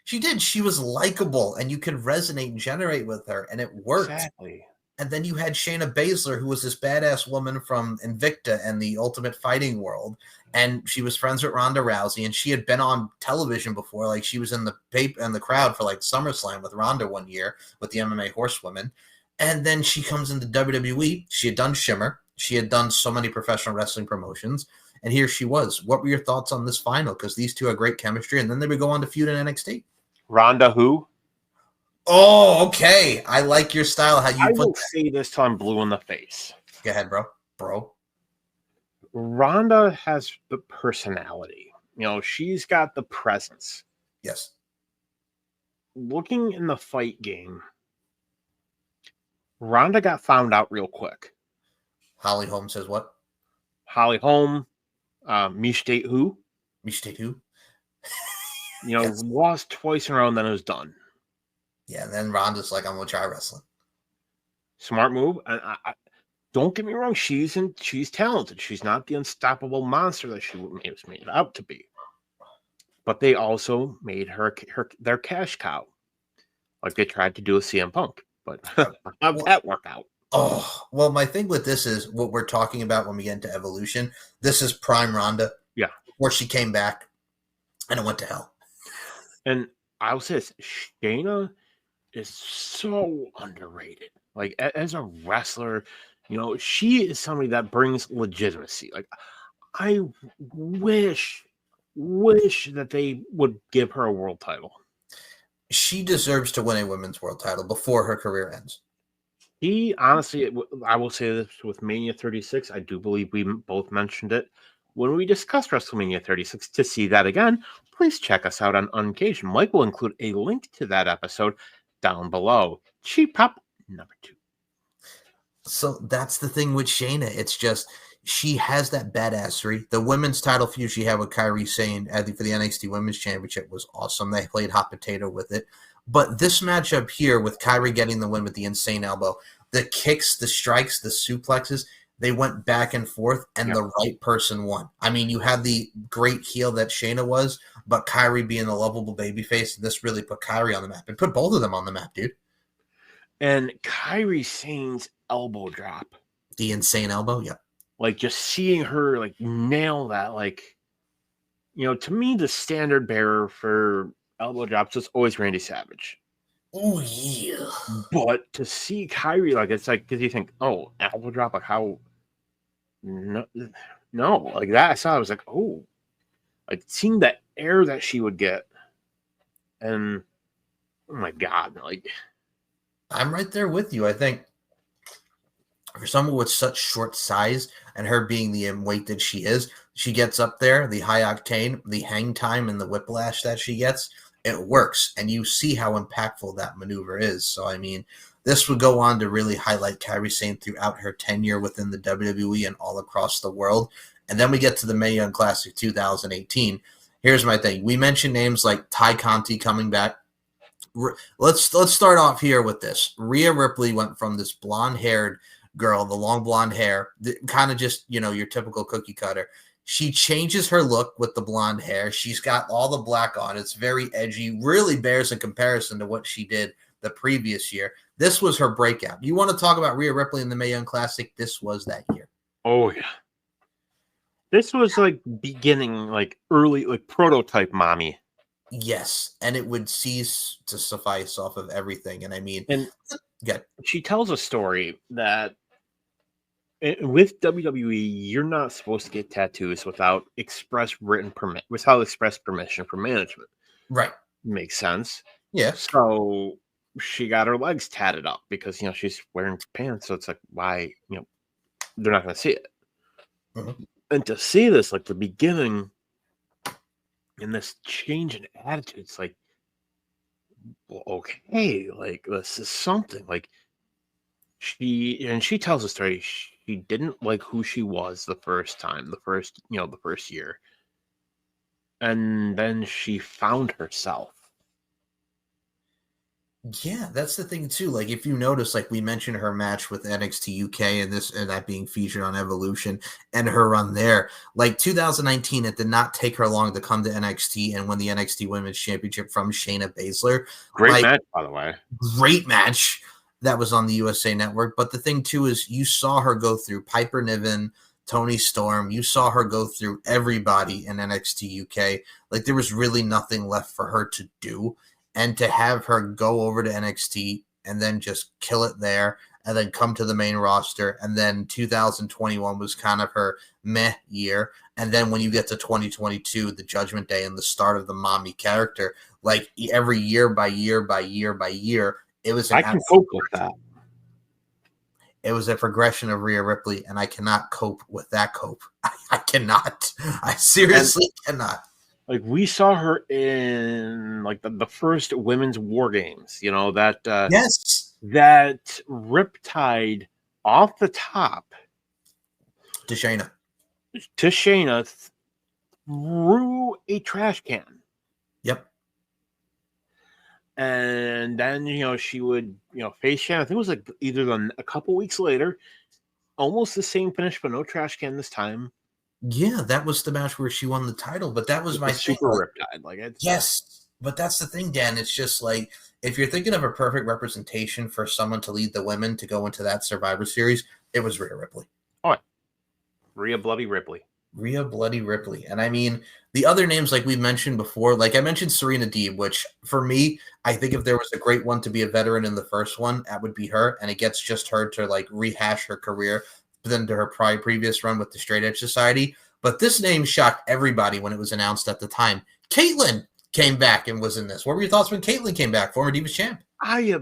She did. She was likable, and you could resonate and generate with her, and it worked. Exactly. And then you had Shayna Baszler, who was this badass woman from Invicta and the Ultimate Fighting world, and she was friends with Ronda Rousey, and she had been on television before. Like she was in the crowd for like SummerSlam with Ronda one year with the MMA Horsewomen, and then she comes into WWE. She had done Shimmer. She had done so many professional wrestling promotions. And here she was. What were your thoughts on this final? Because these two have great chemistry, and then they would go on to feud in NXT. Ronda who? Oh, okay. I like your style. How you I will say this till I'm blue in the face. Go ahead, bro. Ronda has the personality. She's got the presence. Yes. Looking in the fight game, Ronda got found out real quick. Holly Holm says what? Holly Holm, Mish Date who? Mish Date who? Yes. Lost twice in a row and then it was done. Yeah, and then Ronda's like, I'm going to try wrestling. Smart move. And I don't get me wrong, she's talented. She's not the unstoppable monster that she was made out to be. But they also made her their cash cow. Like they tried to do with CM Punk. But how'd that work out? Oh, well, my thing with this is what we're talking about when we get into Evolution. This is prime Ronda. Yeah. Where she came back and it went to hell. And I'll say this, Shayna is so underrated. Like as a wrestler, she is somebody that brings legitimacy. Like I wish that they would give her a world title. She deserves to win a women's world title before her career ends. Honestly, I will say this with Mania 36, I do believe we both mentioned it when we discussed WrestleMania 36. To see that again, please check us out on Uncaged. Mike will include a link to that episode down below. Cheap Pop number 2. So that's the thing with Shayna. It's just she has that badassery. The women's title feud she had with Kairi Sane for the NXT Women's Championship was awesome. They played hot potato with it. But this matchup here with Kairi getting the win with the insane elbow, the kicks, the strikes, the suplexes, they went back and forth, and the right person won. I mean, you had the great heel that Shayna was, but Kairi being a lovable babyface, this really put Kairi on the map. It put both of them on the map, dude. And Kairi Sane's elbow drop. The insane elbow, yeah. Like just seeing her like nail that, like, to me, the standard bearer for elbow drops is always Randy Savage. Oh yeah. But to see Kyrie, like, it's like, because you think, oh, elbow drop, like, how? No, no, like that. I saw, I was like, oh, like seeing the air that she would get, and oh my god, like, I'm right there with you. I think for someone with such short size and her being the weight that she is, she gets up there, the high octane, the hang time, and the whiplash that she gets, it works. And you see how impactful that maneuver is. So, I mean, this would go on to really highlight Kairi Sane throughout her tenure within the WWE and all across the world. And then we get to the Mae Young Classic 2018. Here's my thing. We mentioned names like Ty Conti coming back. Let's start off here with this. Rhea Ripley went from this blonde-haired girl, the long blonde hair, kind of just, your typical cookie cutter. She changes her look with the blonde hair. She's got all the black on. It's very edgy, really bears in comparison to what she did the previous year. This was her breakout. You want to talk about Rhea Ripley in the Mae Young Classic? This was that year. oh yeah, this was like beginning, like early, like prototype mommy. Yes, and it would cease to suffice off of everything. And I mean, And yeah, she tells a story that with WWE, you're not supposed to get tattoos without without express permission from management. right. Makes sense. Yeah. So she got her legs tatted up because she's wearing pants, so it's like, why, they're not going to see it. Mhm. And to see this, like the beginning, and this change in attitude, it's like, well, okay, like this is something. Like she tells a story. She didn't like who she was the first time, the first year, and then she found herself. Yeah, that's the thing too. Like if you notice, like we mentioned her match with NXT UK and that being featured on Evolution and her run there. Like 2019, it did not take her long to come to NXT and win the NXT Women's Championship from Shayna Baszler. Great Like match, by the way. great match that was on the USA Network. But the thing too is you saw her go through Piper Niven, Tony Storm. You saw her go through everybody in NXT UK. Like there was really nothing left for her to do. And to have her go over to NXT and then just kill it there and then come to the main roster. And then 2021 was kind of her meh year. And then when you get to 2022, the Judgment Day and the start of the mommy character, like every year by year by year by year, it was I can cope with that. It was a progression of Rhea Ripley, and I cannot cope with that cope. I cannot. I seriously cannot. Like we saw her in like the first women's war games, that Yes. that riptide off the top To Shayna. to Shayna through a trash can. Yep. And then, she would, face Shayna. I think it was like either a couple weeks later, almost the same finish, but no trash can this time. Yeah, that was the match where she won the title, but that was my super riptide. Like yes, but that's the thing, Dan. It's just like if you're thinking of a perfect representation for someone to lead the women to go into that Survivor Series, it was Rhea Ripley. Oh, Rhea Bloody Ripley. Rhea Bloody Ripley. And I mean, the other names like we mentioned before, like I mentioned Serena Deeb, which for me, I think if there was a great one to be a veteran in the first one, that would be her. And it gets just her to like rehash her career than to her previous run with the Straight Edge Society. But this name shocked everybody when it was announced at the time. Caitlyn came back and was in this. What were your thoughts when Caitlyn came back, former Divas champ? I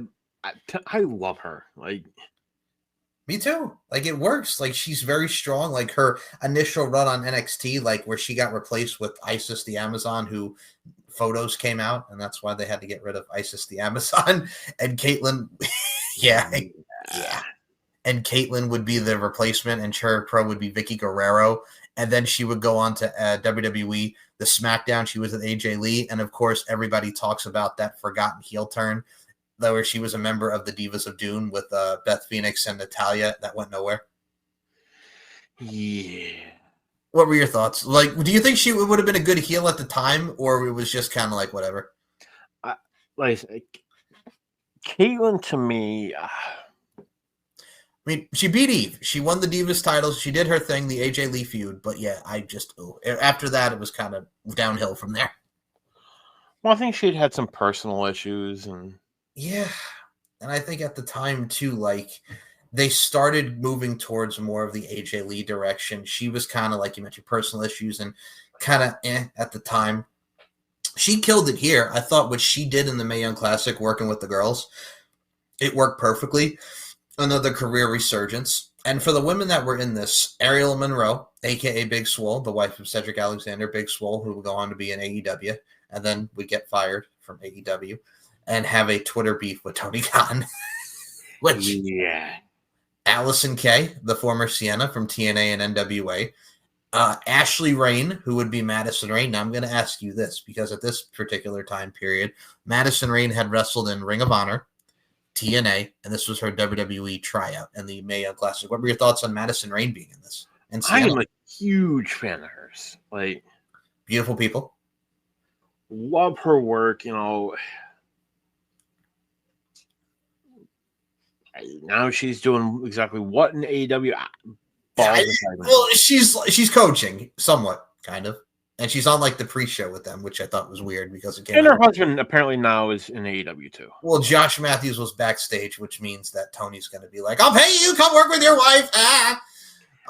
love her. Like, me too. Like it works. Like she's very strong. Like her initial run on NXT, like where she got replaced with Isis the Amazon, who photos came out, and that's why they had to get rid of Isis the Amazon. And Caitlyn, yeah. And Caitlyn would be the replacement, and Cherry Pro would be Vicky Guerrero. And then she would go on to WWE, the SmackDown. She was with AJ Lee. And of course, everybody talks about that forgotten heel turn, where she was a member of the Divas of Doom with Beth Phoenix and Natalya. That went nowhere. Yeah. What were your thoughts? Like, do you think she would have been a good heel at the time, or it was just kind of like whatever? Like Caitlyn to me. I mean, she beat Eve. She won the Divas titles. She did her thing, the AJ Lee feud. But yeah, after that, it was kind of downhill from there. Well, I think she'd had some personal issues, and Yeah. And I think at the time too, like they started moving towards more of the AJ Lee direction. She was kind of like you mentioned, personal issues and kind of at the time. She killed it here. I thought what she did in the Mae Young Classic, working with the girls, it worked perfectly. Another career resurgence. And for the women that were in this, Ariel Monroe, aka Big Swole, the wife of Cedric Alexander, Big Swole, who will go on to be in AEW, and then would get fired from AEW and have a Twitter beef with Tony Khan. Which Allison Kay, the former Sienna from TNA and NWA, Ashley Rain, who would be Madison Rain. Now I'm going to ask you this because at this particular time period, Madison Rain had wrestled in Ring of Honor, TNA, and this was her WWE tryout in the Mae Young Classic. What were your thoughts on Madison Rain being in this? And I am a huge fan of hers. Like, beautiful people. Love her work. You know, now she's doing exactly what in AEW. Well, she's coaching somewhat, kind of, and she's on like the pre-show with them, which I thought was weird because it came. And her husband apparently now is in AEW too. Well, Josh Matthews was backstage, which means that Tony's going to be like, "I'll pay you. Come work with your wife."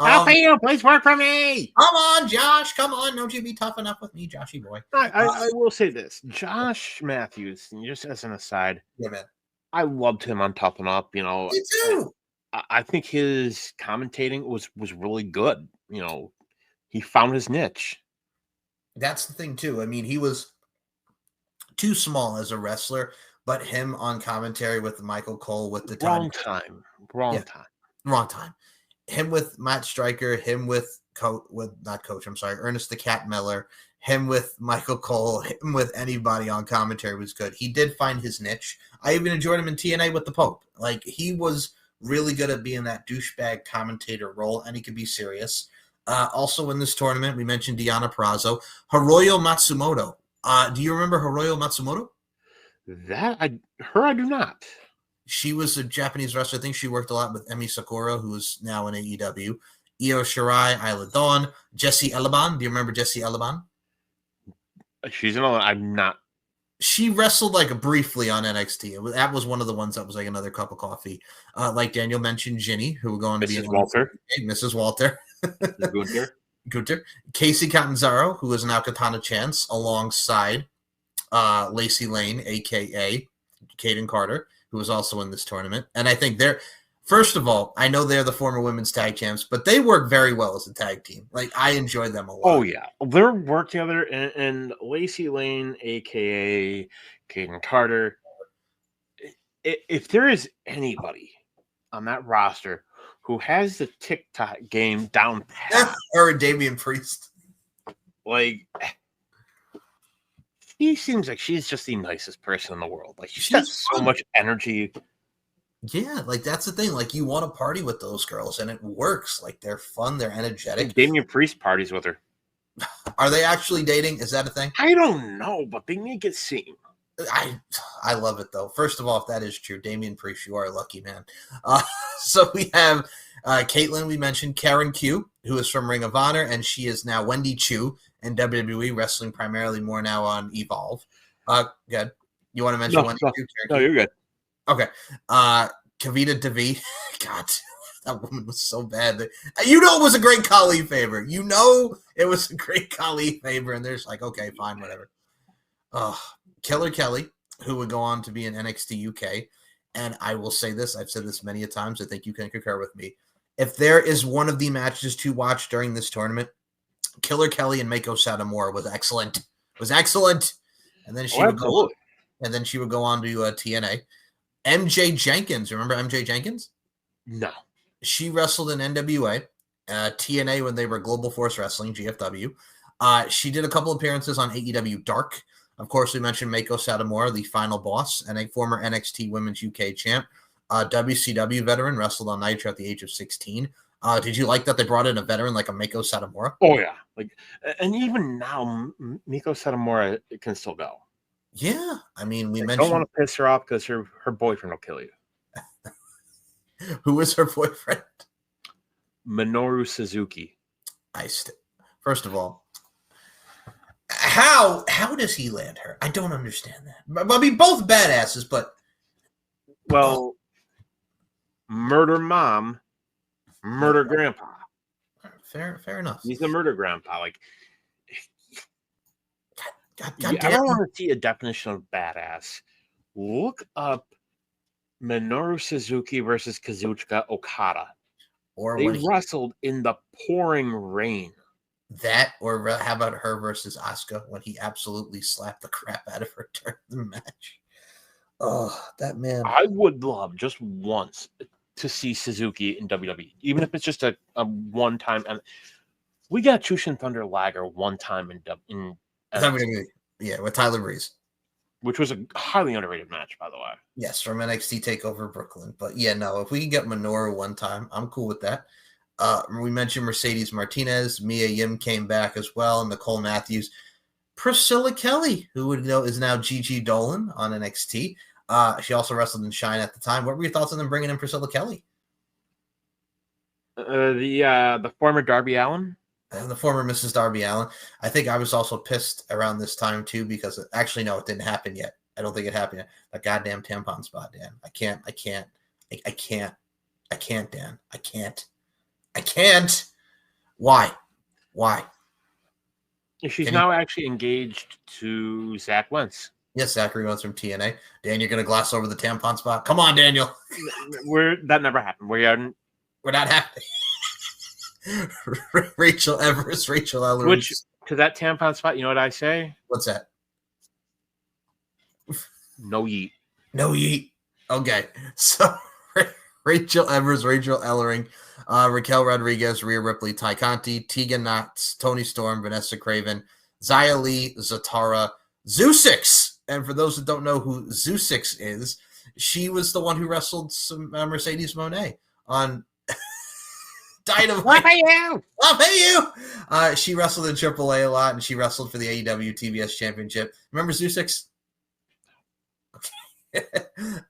I'll pay you. Please work for me. Come on, Josh. Come on. Don't you be tough enough with me, Joshy boy. I will say this, Josh Matthews. Just as an aside, yeah, man. I loved him on Toughen Up. You know, me too. I think his commentating was really good. You know, he found his niche. That's the thing too. I mean, he was too small as a wrestler, but him on commentary with Michael Cole with the wrong time. Him with Matt Stryker, him with Ernest the Cat Miller, him with Michael Cole, him with anybody on commentary was good. He did find his niche. I even enjoyed him in TNA with the Pope. Like, he was really good at being that douchebag commentator role, and he could be serious. Also in this tournament, we mentioned Deonna Purrazzo. Hiroyo Matsumoto. Do you remember Hiroyo Matsumoto? I do not. She was a Japanese wrestler. I think she worked a lot with Emi Sakura, who is now in AEW. Io Shirai, Isla Dawn, Jessie Elaban. Do you remember Jessie Elaban? I'm not. She wrestled like briefly on NXT. That was one of the ones that was like another cup of coffee. Like Daniel mentioned, Ginny, who were going to be Mrs. Walter. Gunter. Casey Catanzaro, who is now Katana Chance, alongside Lacey Lane, a.k.a. Kaden Carter, who was also in this tournament. And I think first of all, I know they're the former women's tag champs, but they work very well as a tag team. Like, I enjoy them a lot. Oh, yeah. Their work together, and Lacey Lane, a.k.a. Kaden Carter, if there is anybody on that roster who has the TikTok game down pat, or Damian Priest. Like, she seems like she's just the nicest person in the world. Like, she's got so much energy. Yeah, like, that's the thing. Like, you want to party with those girls, and it works. Like, they're fun, they're energetic. Damian Priest parties with her. Are they actually dating? Is that a thing? I don't know, but they make it seem. I love it, though. First of all, if that is true, Damian Priest, you are a lucky man. So we have Caitlin, we mentioned, Karen Q, who is from Ring of Honor, and she is now Wendy Chu in WWE, wrestling primarily more now on Evolve. Good. You want to mention Wendy Chu? No, you're good. Okay. Kavita Devi. God, that woman was so bad. You know it was a great Khali favor. You know it was a great Khali favor, and there's like, okay, fine, whatever. Killer Kelly, who would go on to be in NXT UK. And I will say this, I've said this many a times, I think you can concur with me. If there is one of the matches to watch during this tournament, Killer Kelly and Mako Satomura was excellent. And then she would go on to TNA. MJ Jenkins, remember MJ Jenkins? No. She wrestled in NWA, TNA when they were Global Force Wrestling, GFW. She did a couple appearances on AEW Dark. Of course, we mentioned Mako Satomura, the final boss, and a former NXT Women's UK champ. WCW veteran, wrestled on Nitro at the age of 16. Did you like that they brought in a veteran like a Mako Satomura? Oh, yeah. Like, and even now, Mako Satomura can still go. Yeah. I mean, we mentioned... don't want to piss her off because her boyfriend will kill you. Who is her boyfriend? Minoru Suzuki. First of all, how does he land her? I don't understand that. I mean, both badasses, but Well, murder mom, murder grandpa. Fair enough. He's the murder grandpa. Like, God you damn. ever want to see a definition of badass? Look up Minoru Suzuki versus Kazuchika Okada. Or They when wrestled in the pouring rain. that, or how about her versus Asuka when he absolutely slapped the crap out of her during the match? Oh, that man. I would love just once to see Suzuki in WWE, even if it's just a one time. And we got Chushin Thunder Liger one time in NXT, Yeah, with Tyler Breeze, which was a highly underrated match, by the way. yes, from NXT Takeover Brooklyn. But yeah, no, if we can get Minoru one time, I'm cool with that. We mentioned Mercedes Martinez, Mia Yim came back as well, and Nicole Matthews, Priscilla Kelly, who would know is now Gigi Dolan on NXT. She also wrestled in Shine at the time. What were your thoughts on them bringing in Priscilla Kelly? The former Darby Allin. And the former Mrs. Darby Allin. I think I was also pissed around this time too because actually no, it didn't happen yet. I don't think it happened yet. That goddamn tampon spot, Dan. I can't, Dan. I can't. Why? She's now actually engaged to Zach Wentz. Yes, Zachary Wentz from TNA. Dan, you're going to gloss over the tampon spot? Come on, Daniel. That never happened. We're not happening. Rachel Evers, Rachel Ellery. Which, to that tampon spot, you know what I say? What's that? No yeet. No yeet. Okay. So, Rachel Evers, Rachel Ellering, Raquel Rodriguez, Rhea Ripley, Ty Conti, Tegan Knox, Tony Storm, Vanessa Craven, Xia Li, Zatara, Zeusix. And for those that don't know who Zeusix is, she was the one who wrestled some Mercedes Moné on Dynamite. What are you? I'll pay you. She wrestled in AAA a lot, and she wrestled for the AEW TBS Championship. Remember Zeusix? Okay.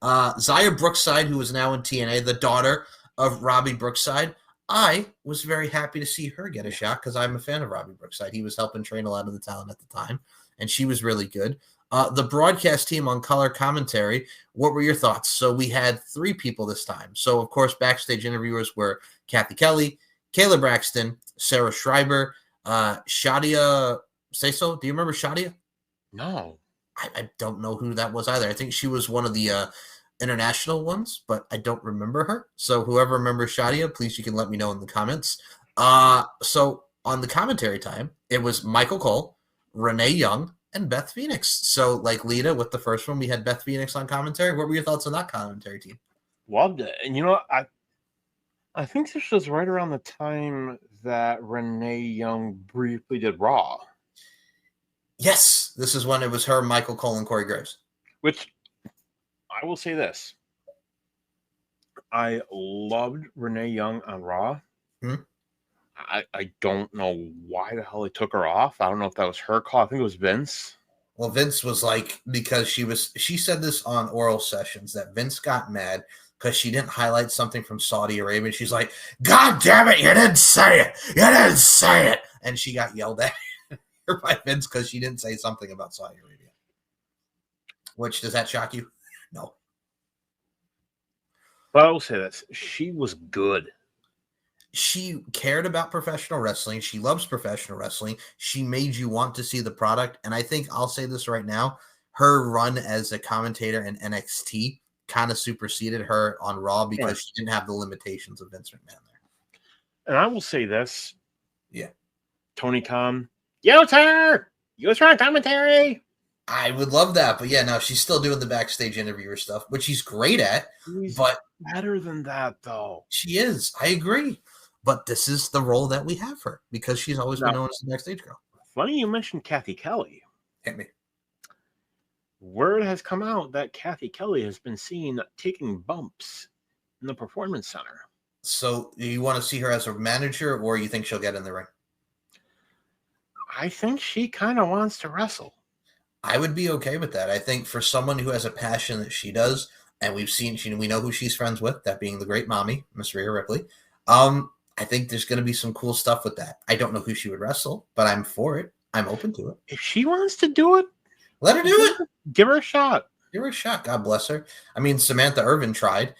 Xia Brookside, who is now in TNA, the daughter of Robbie Brookside. I was very happy to see her get a shot because I'm a fan of Robbie Brookside. He was helping train a lot of the talent at the time, and she was really good. The broadcast team on color commentary, what were your thoughts? So we had 3 people this time. So, of course, backstage interviewers were Kathy Kelly, Kayla Braxton, Sarah Schreiber, Shadia Seso. Do you remember Shadia? No. I don't know who that was either. I think she was one of the international ones, but I don't remember her. So whoever remembers Shadia, please, you can let me know in the comments. So on the commentary time, it was Michael Cole, Renee Young, and Beth Phoenix. So like Lita with the first one, we had Beth Phoenix on commentary. What were your thoughts on that commentary team? Loved it. And you know, I think this was right around the time that Renee Young briefly did Raw. Yes, this is when it was her, Michael Cole, and Corey Graves. Which, I will say this. I loved Renee Young on Raw. Hmm? I don't know why the hell they took her off. I don't know if that was her call. I think it was Vince. Well, Vince was like, because she said this on oral sessions that Vince got mad because she didn't highlight something from Saudi Arabia. She's like, God damn it, you didn't say it. You didn't say it. And she got yelled at by Vince because she didn't say something about Saudi Arabia. Which, does that shock you? No. But I will say this. She was good. She cared about professional wrestling. She loves professional wrestling. She made you want to see the product. And I think I'll say this right now. Her run as a commentator in NXT kind of superseded her on Raw because she didn't have the limitations of Vince McMahon there. And I will say this. Yeah. Tony Khan. Use her on commentary. I would love that. But yeah, no, she's still doing the backstage interviewer stuff, which she's great at. But better than that, though. She is. I agree. But this is the role that we have her because she's always been known as the backstage girl. Funny you mentioned Kathy Kelly. Hit me. Word has come out that Kathy Kelly has been seen taking bumps in the Performance Center. So you want to see her as a manager, or you think she'll get in the ring? I think she kind of wants to wrestle. I would be okay with that. I think for someone who has a passion that she does, and we know who she's friends with, that being the great mommy, Miss Rhea Ripley. I think there's going to be some cool stuff with that. I don't know who she would wrestle, but I'm for it. I'm open to it. If she wants to do it, let her do it. Give her a shot. They were shocked. God bless her. I mean, Samantha Irvin tried.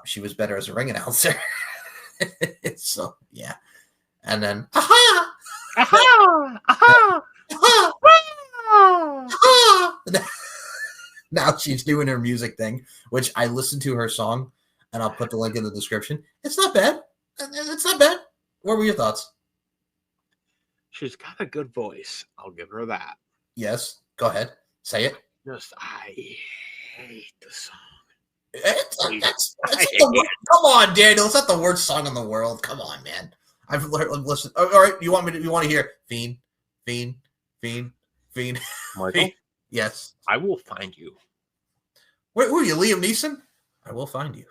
She was better as a ring announcer. So yeah. And then aha! Aha! Aha! Aha! Ah! Aha! Now she's doing her music thing, which I listened to her song, and I'll put the link in the description. It's not bad. It's not bad. What were your thoughts? She's got a good voice. I'll give her that. Yes. Go ahead. Say it. I hate the song. Come on, Daniel. It's not the worst song in the world. Come on, man. I've listened. All right. You want to hear Fiend, Fiend, Fiend, Fiend? Michael? Yes. I will find you. Wait, who are you, Liam Neeson? I will find you.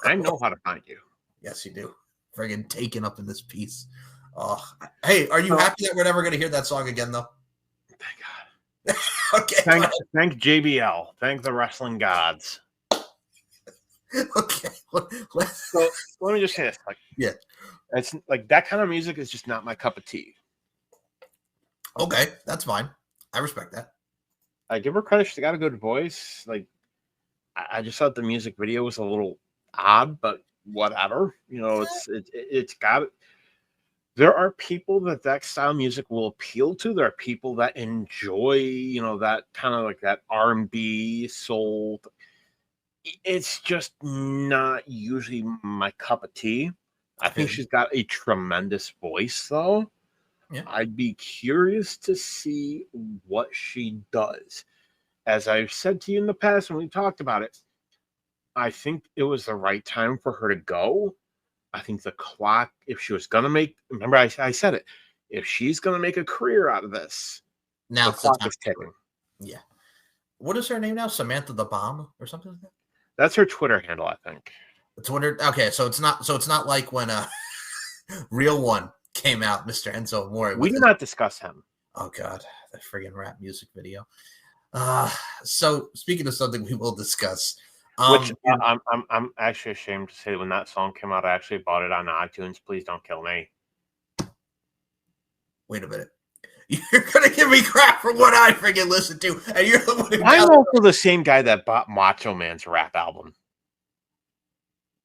I know how to find you. Yes, you do. Friggin' taken up in this piece. Oh, hey, are you happy that we're never going to hear that song again, though? Thank God. Okay. Thank JBL. Thank the wrestling gods. Okay. So let me just say this. Yeah. It's like that kind of music is just not my cup of tea. Okay, that's fine. I respect that. I give her credit. She's got a good voice. Like, I just thought the music video was a little odd, but whatever. It's got. There are people that style music will appeal to. There are people that enjoy, that kind of like that R&B soul. It's just not usually my cup of tea. I think she's got a tremendous voice, though. Yeah. I'd be curious to see what she does. As I've said to you in the past when we talked about it, I think it was the right time for her to go. I think the clock, if she was going to remember I said it, if she's going to make a career out of this, now the clock is ticking. Yeah. What is her name now? Samantha the Bomb or something like that? That's her Twitter handle, I think. Twitter. Okay, so it's not like when Real One came out, Mr. Enzo Amore. We did not discuss him. Oh God, the friggin' rap music video. So speaking of something we will discuss, which I'm actually ashamed to say that when that song came out, I actually bought it on iTunes. Please don't kill me. Wait a minute. You're gonna give me crap for what I friggin' listened to, and you're the one who I'm also the same guy that bought Macho Man's rap album.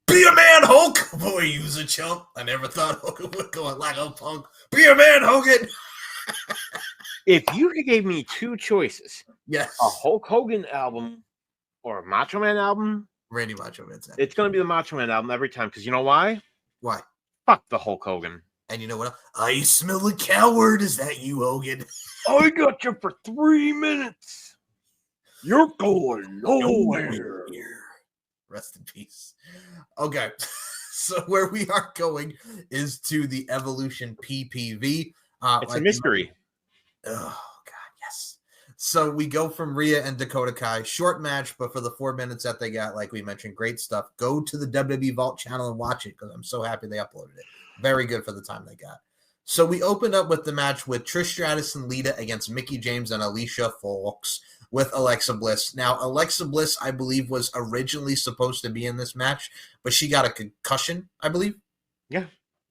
Be a man, Hulk! Boy, you's a chump. I never thought Hogan would go like a punk. Be a man, Hogan! If you gave me two choices, yes, a Hulk Hogan album or a Macho Man album, Randy Macho Man's it's going to be the Macho Man album every time. Because you know why? Why? Fuck the Hulk Hogan. And you know what? I smell a coward. Is that you, Hogan? I got you for 3 minutes. You're going nowhere. Rest in peace. Okay, so where we are going is to the Evolution PPV. It's a mystery. Oh, God, yes. So we go from Rhea and Dakota Kai. Short match, but for the 4 minutes that they got, like we mentioned, great stuff. Go to the WWE Vault channel and watch it because I'm so happy they uploaded it. Very good for the time they got. So we opened up with the match with Trish Stratus and Lita against Mickie James and Alicia Fox with Alexa Bliss. Now, Alexa Bliss, I believe, was originally supposed to be in this match, but she got a concussion, I believe. Yeah.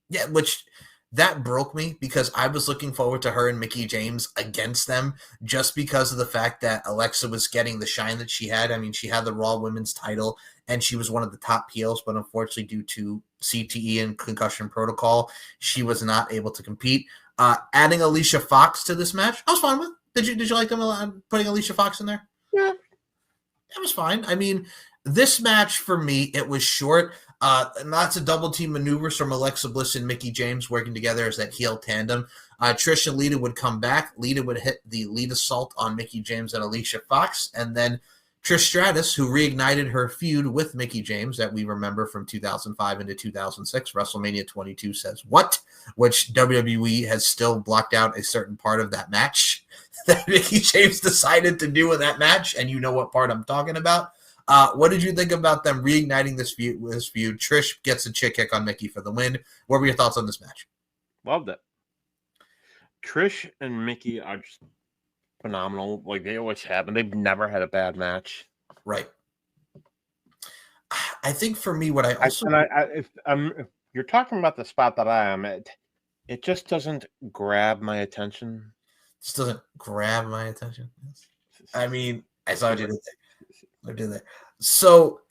Yeah, which that broke me because I was looking forward to her and Mickie James against them just because of the fact that Alexa was getting the shine that she had. I mean, she had the Raw Women's title and she was one of the top heels, but unfortunately due to CTE and concussion protocol, she was not able to compete. Adding Alicia Fox to this match, I was fine with. Did you like them putting Alicia Fox in there? Yeah. That was fine. I mean, this match for me, it was short. Lots of double team maneuvers from Alexa Bliss and Mickie James working together as that heel tandem. Trish and Lita would come back. Lita would hit the Lita Salt on Mickie James and Alicia Fox. And then Trish Stratus, who reignited her feud with Mickie James that we remember from 2005 into 2006, WrestleMania 22 says what? Which WWE has still blocked out a certain part of that match that Mickie James decided to do in that match. And you know what part I'm talking about. What did you think about them reigniting this feud? Trish gets a chick kick on Mickie for the win. What were your thoughts on this match? Loved it. Trish and Mickie are just phenomenal. Like they always have, and they've never had a bad match. Right. I think for me, what I also if you're talking about the spot that I am at, it just doesn't grab my attention. This doesn't grab my attention. I mean, I saw you. I did that. So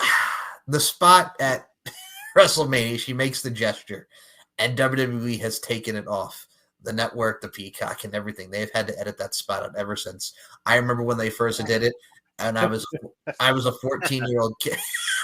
the spot at WrestleMania, she makes the gesture, and WWE has taken it off the network, the Peacock, and everything. They've had to edit that spot out ever since. I remember when they first did it, and I was a 14-year-old kid.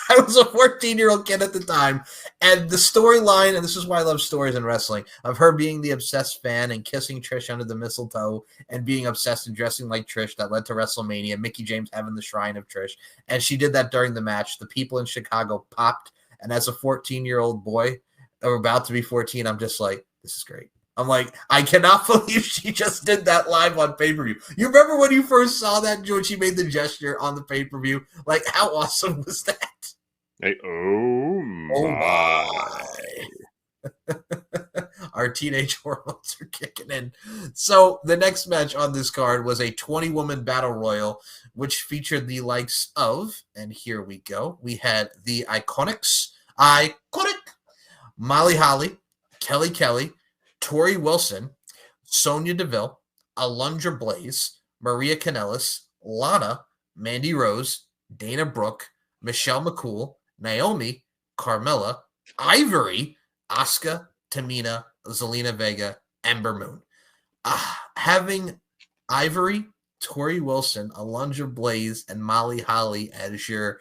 I was a 14-year-old kid at the time, and the storyline, and this is why I love stories in wrestling, of her being the obsessed fan and kissing Trish under the mistletoe and being obsessed and dressing like Trish that led to WrestleMania, Mickey James having the shrine of Trish, and she did that during the match. The people in Chicago popped, and as a 14-year-old boy, or about to be 14, I'm just like, this is great. I'm like, I cannot believe she just did that live on pay-per-view. You remember when you first saw that, when she made the gesture on the pay-per-view? Like, how awesome was that? Hey, oh my. Our teenage hormones are kicking in. So the next match on this card was a 20-woman battle royal, which featured the likes of, and here we go, we had the Iconic, Molly Holly, Kelly, Tori Wilson, Sonya Deville, Alundra Blaze, Maria Kanellis, Lana, Mandy Rose, Dana Brooke, Michelle McCool, Naomi, Carmella, Ivory, Asuka, Tamina, Zelina Vega, Ember Moon. Having Ivory, Tori Wilson, Alundra Blaze, and Molly Holly as your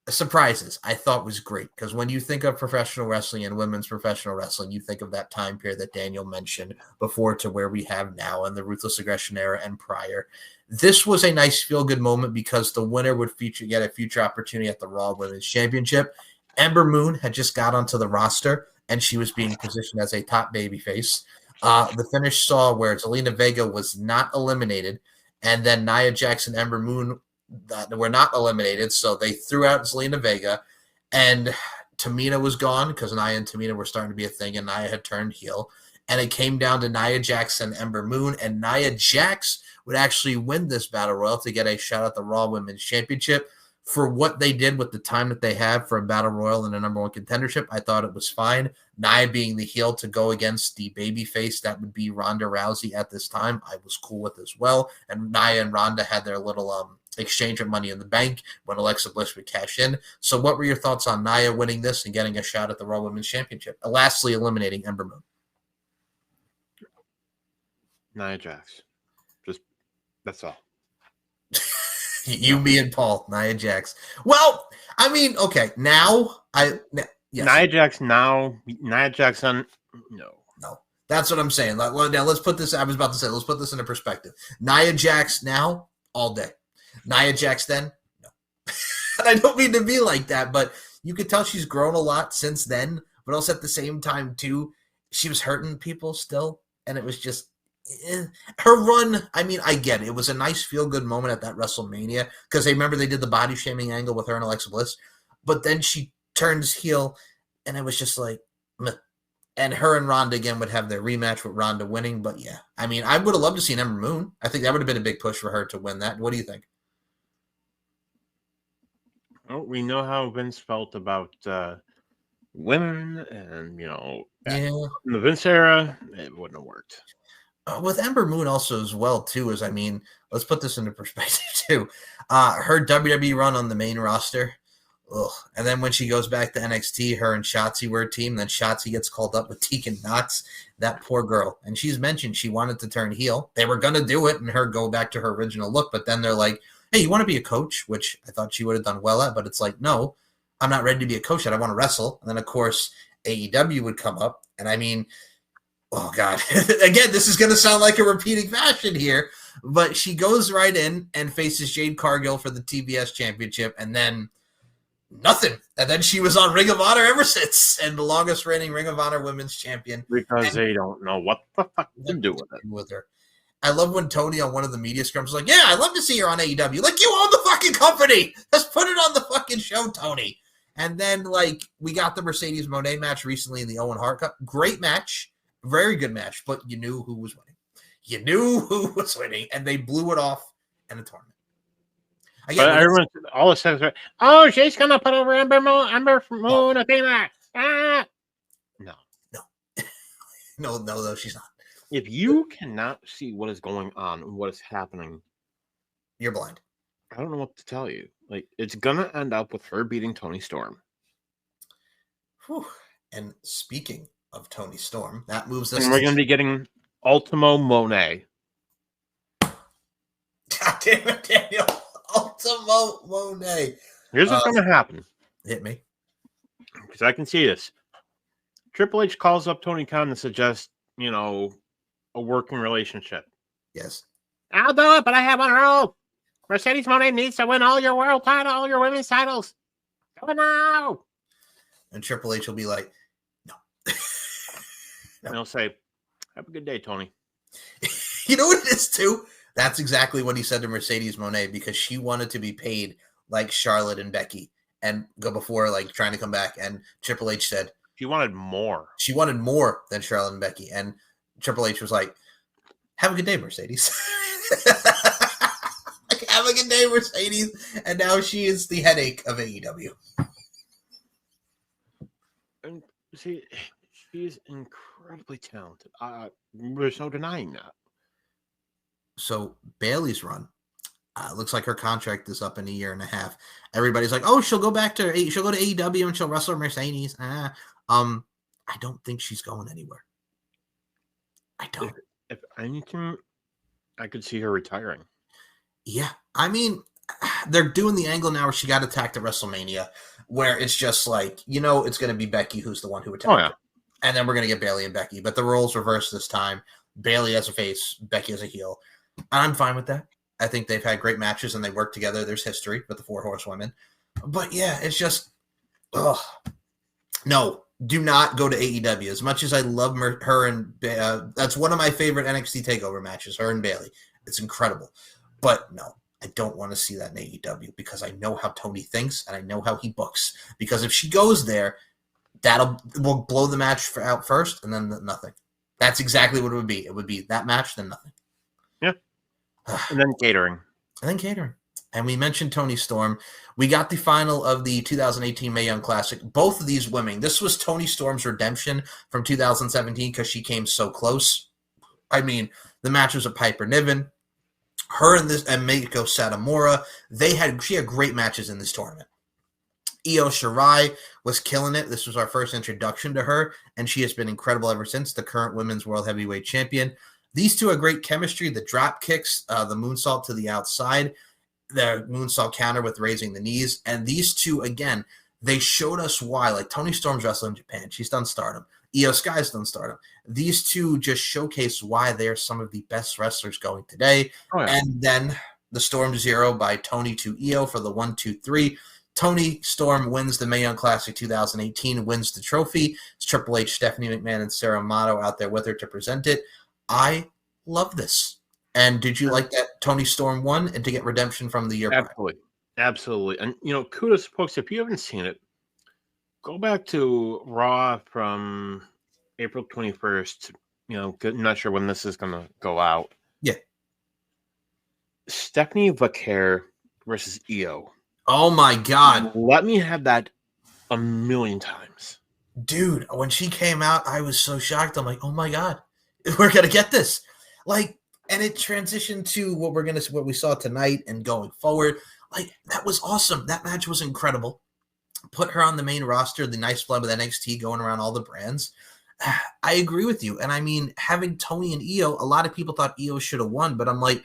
surprises, I thought was great, because when you think of professional wrestling and women's professional wrestling, you think of that time period that Daniel mentioned before to where we have now in the Ruthless Aggression era and prior. This was a nice feel-good moment because the winner would get a future opportunity at the Raw Women's Championship. Ember Moon had just got onto the roster, and she was being positioned as a top babyface. The finish saw where Zelina Vega was not eliminated, and then Nia Jax and Ember Moon that were not eliminated, so they threw out Zelina Vega, and Tamina was gone because Nia and Tamina were starting to be a thing, and Nia had turned heel, and it came down to Nia Jax and Ember Moon, and Nia Jax would actually win this battle royal to get a shot at the Raw Women's Championship. For what they did with the time that they have for a battle royal and a number one contendership, I thought it was fine. Nia being the heel to go against the babyface that would be Ronda Rousey at this time, I was cool with as well. And Nia and Ronda had their little exchange of Money in the Bank when Alexa Bliss would cash in. So what were your thoughts on Nia winning this and getting a shot at the Raw Women's Championship? Lastly, eliminating Ember Moon. Nia Jax. Just, that's all. You, me, and Paul, Nia Jax. Well, I mean, okay, now yes. Nia Jax now, Nia Jackson, no. That's what I'm saying. Now let's put this. I was about to say, let's put this into perspective. Nia Jax now, all day. Nia Jax then, no. And I don't mean to be like that, but you could tell she's grown a lot since then. But also at the same time too, she was hurting people still, and it was just. Her run, I mean, I get it. It was a nice feel-good moment at that WrestleMania because remember they did the body shaming angle with her and Alexa Bliss, but then she turns heel, and it was just like, meh. And her and Ronda again would have their rematch with Ronda winning. But yeah, I mean, I would have loved to see an Ember Moon. I think that would have been a big push for her to win that. What do you think? Oh, we know how Vince felt about women, and in the Vince era, it wouldn't have worked. With Ember Moon also as well too, is I mean, let's put this into perspective too. Her WWE run on the main roster, and then when she goes back to NXT, her and Shotzi were a team. Then Shotzi gets called up with Tegan Knox, that poor girl. And she's mentioned she wanted to turn heel. They were gonna do it and her go back to her original look, but then they're like, "Hey, you want to be a coach?" Which I thought she would have done well at, but it's like, no, I'm not ready to be a coach yet. I want to wrestle. And then of course AEW would come up, and I mean. Oh, God. Again, this is going to sound like a repeating fashion here, but she goes right in and faces Jade Cargill for the TBS championship, and then nothing. And then she was on Ring of Honor ever since, and the longest reigning Ring of Honor women's champion. Because they don't know what the fuck to do with her. I love when Tony on one of the media scrums was like, yeah, I'd love to see her on AEW. Like, you own the fucking company. Just put it on the fucking show, Tony. And then, like, we got the Mercedes Moné match recently in the Owen Hart Cup. Great match. Very good match, but you knew who was winning. You knew who was winning, and they blew it off in a tournament. Again, but everyone, all the stuff, oh, she's going to put over Ember Moon, a female. No, she's not. If you cannot see what is going on and what is happening, you're blind. I don't know what to tell you. Like, it's gonna end up with her beating Toni Storm. Whew. And speaking of Toni Storm, that moves us And we're to... gonna be getting Ultimo Monet. God damn it, Daniel. Ultimo Monet. Here's what's gonna happen. Hit me. Because I can see this. Triple H calls up Tony Khan to suggest, a working relationship. Yes. I'll do it, but I have one rule. Mercedes Moné needs to win all your world title, all your women's titles. Do it now. And Triple H will be like, no. And he'll say, have a good day, Tony. You know what it is, too? That's exactly what he said to Mercedes Moné, because she wanted to be paid like Charlotte and Becky and go before, like, trying to come back. And Triple H said she wanted more. She wanted more than Charlotte and Becky. And Triple H was like, have a good day, Mercedes. Have a good day, Mercedes. And now she is the headache of AEW. And see, she's incredibly talented. There's no denying that. So Bayley's run, looks like her contract is up in a year and a half. Everybody's like, oh, she'll go to AEW and she'll wrestle Mercedes. I don't think she's going anywhere. I don't. If anything, I could see her retiring. Yeah. I mean, they're doing the angle now where she got attacked at WrestleMania, where it's just like, it's going to be Becky who's the one who attacked her. And then we're going to get Bayley and Becky. But the roles reversed this time. Bayley as a face, Becky as a heel. I'm fine with that. I think they've had great matches and they work together. There's history with the 4 Horsewomen. But yeah, it's just, no, do not go to AEW. As much as I love her and that's one of my favorite NXT TakeOver matches, her and Bayley. It's incredible. But no, I don't want to see that in AEW because I know how Tony thinks and I know how he books. Because if she goes there, we'll blow the match out first and then nothing. That's exactly what it would be. It would be that match, then nothing. Yeah. And then catering. And we mentioned Toni Storm. We got the final of the 2018 Mae Young Classic. Both of these women. This was Toni Storm's redemption from 2017 because she came so close. I mean, the match was a Piper Niven. Her and Meiko Satomura, she had great matches in this tournament. Io Shirai was killing it. This was our first introduction to her, and she has been incredible ever since, the current women's world heavyweight champion. These two have great chemistry. The drop kicks, the moonsault to the outside, the moonsault counter with raising the knees. And these two, again, they showed us why. Like, Toni Storm's wrestling in Japan. She's done Stardom. Io Sky's done Stardom. These two just showcase why they're some of the best wrestlers going today. Oh, yeah. And then the Storm Zero by Toni to Io for the 1, 2, 3. Toni Storm wins the Mae Young Classic 2018, wins the trophy. It's Triple H, Stephanie McMahon, and Sarah Amato out there with her to present it. I love this. And did you like that Toni Storm won and to get redemption from the year prior? Absolutely. And, kudos, folks, if you haven't seen it, go back to Raw from April 21st. I'm not sure when this is going to go out. Yeah. Stephanie Vaquer versus Io. Oh, my God. Let me have that a million times. Dude, when she came out, I was so shocked. I'm like, oh, my God. We're going to get this. Like, and it transitioned to what we saw tonight and going forward. Like, that was awesome. That match was incredible. Put her on the main roster, the nice blood with NXT going around all the brands. I agree with you. And I mean, having Toni and Io, a lot of people thought Io should have won, but I'm like,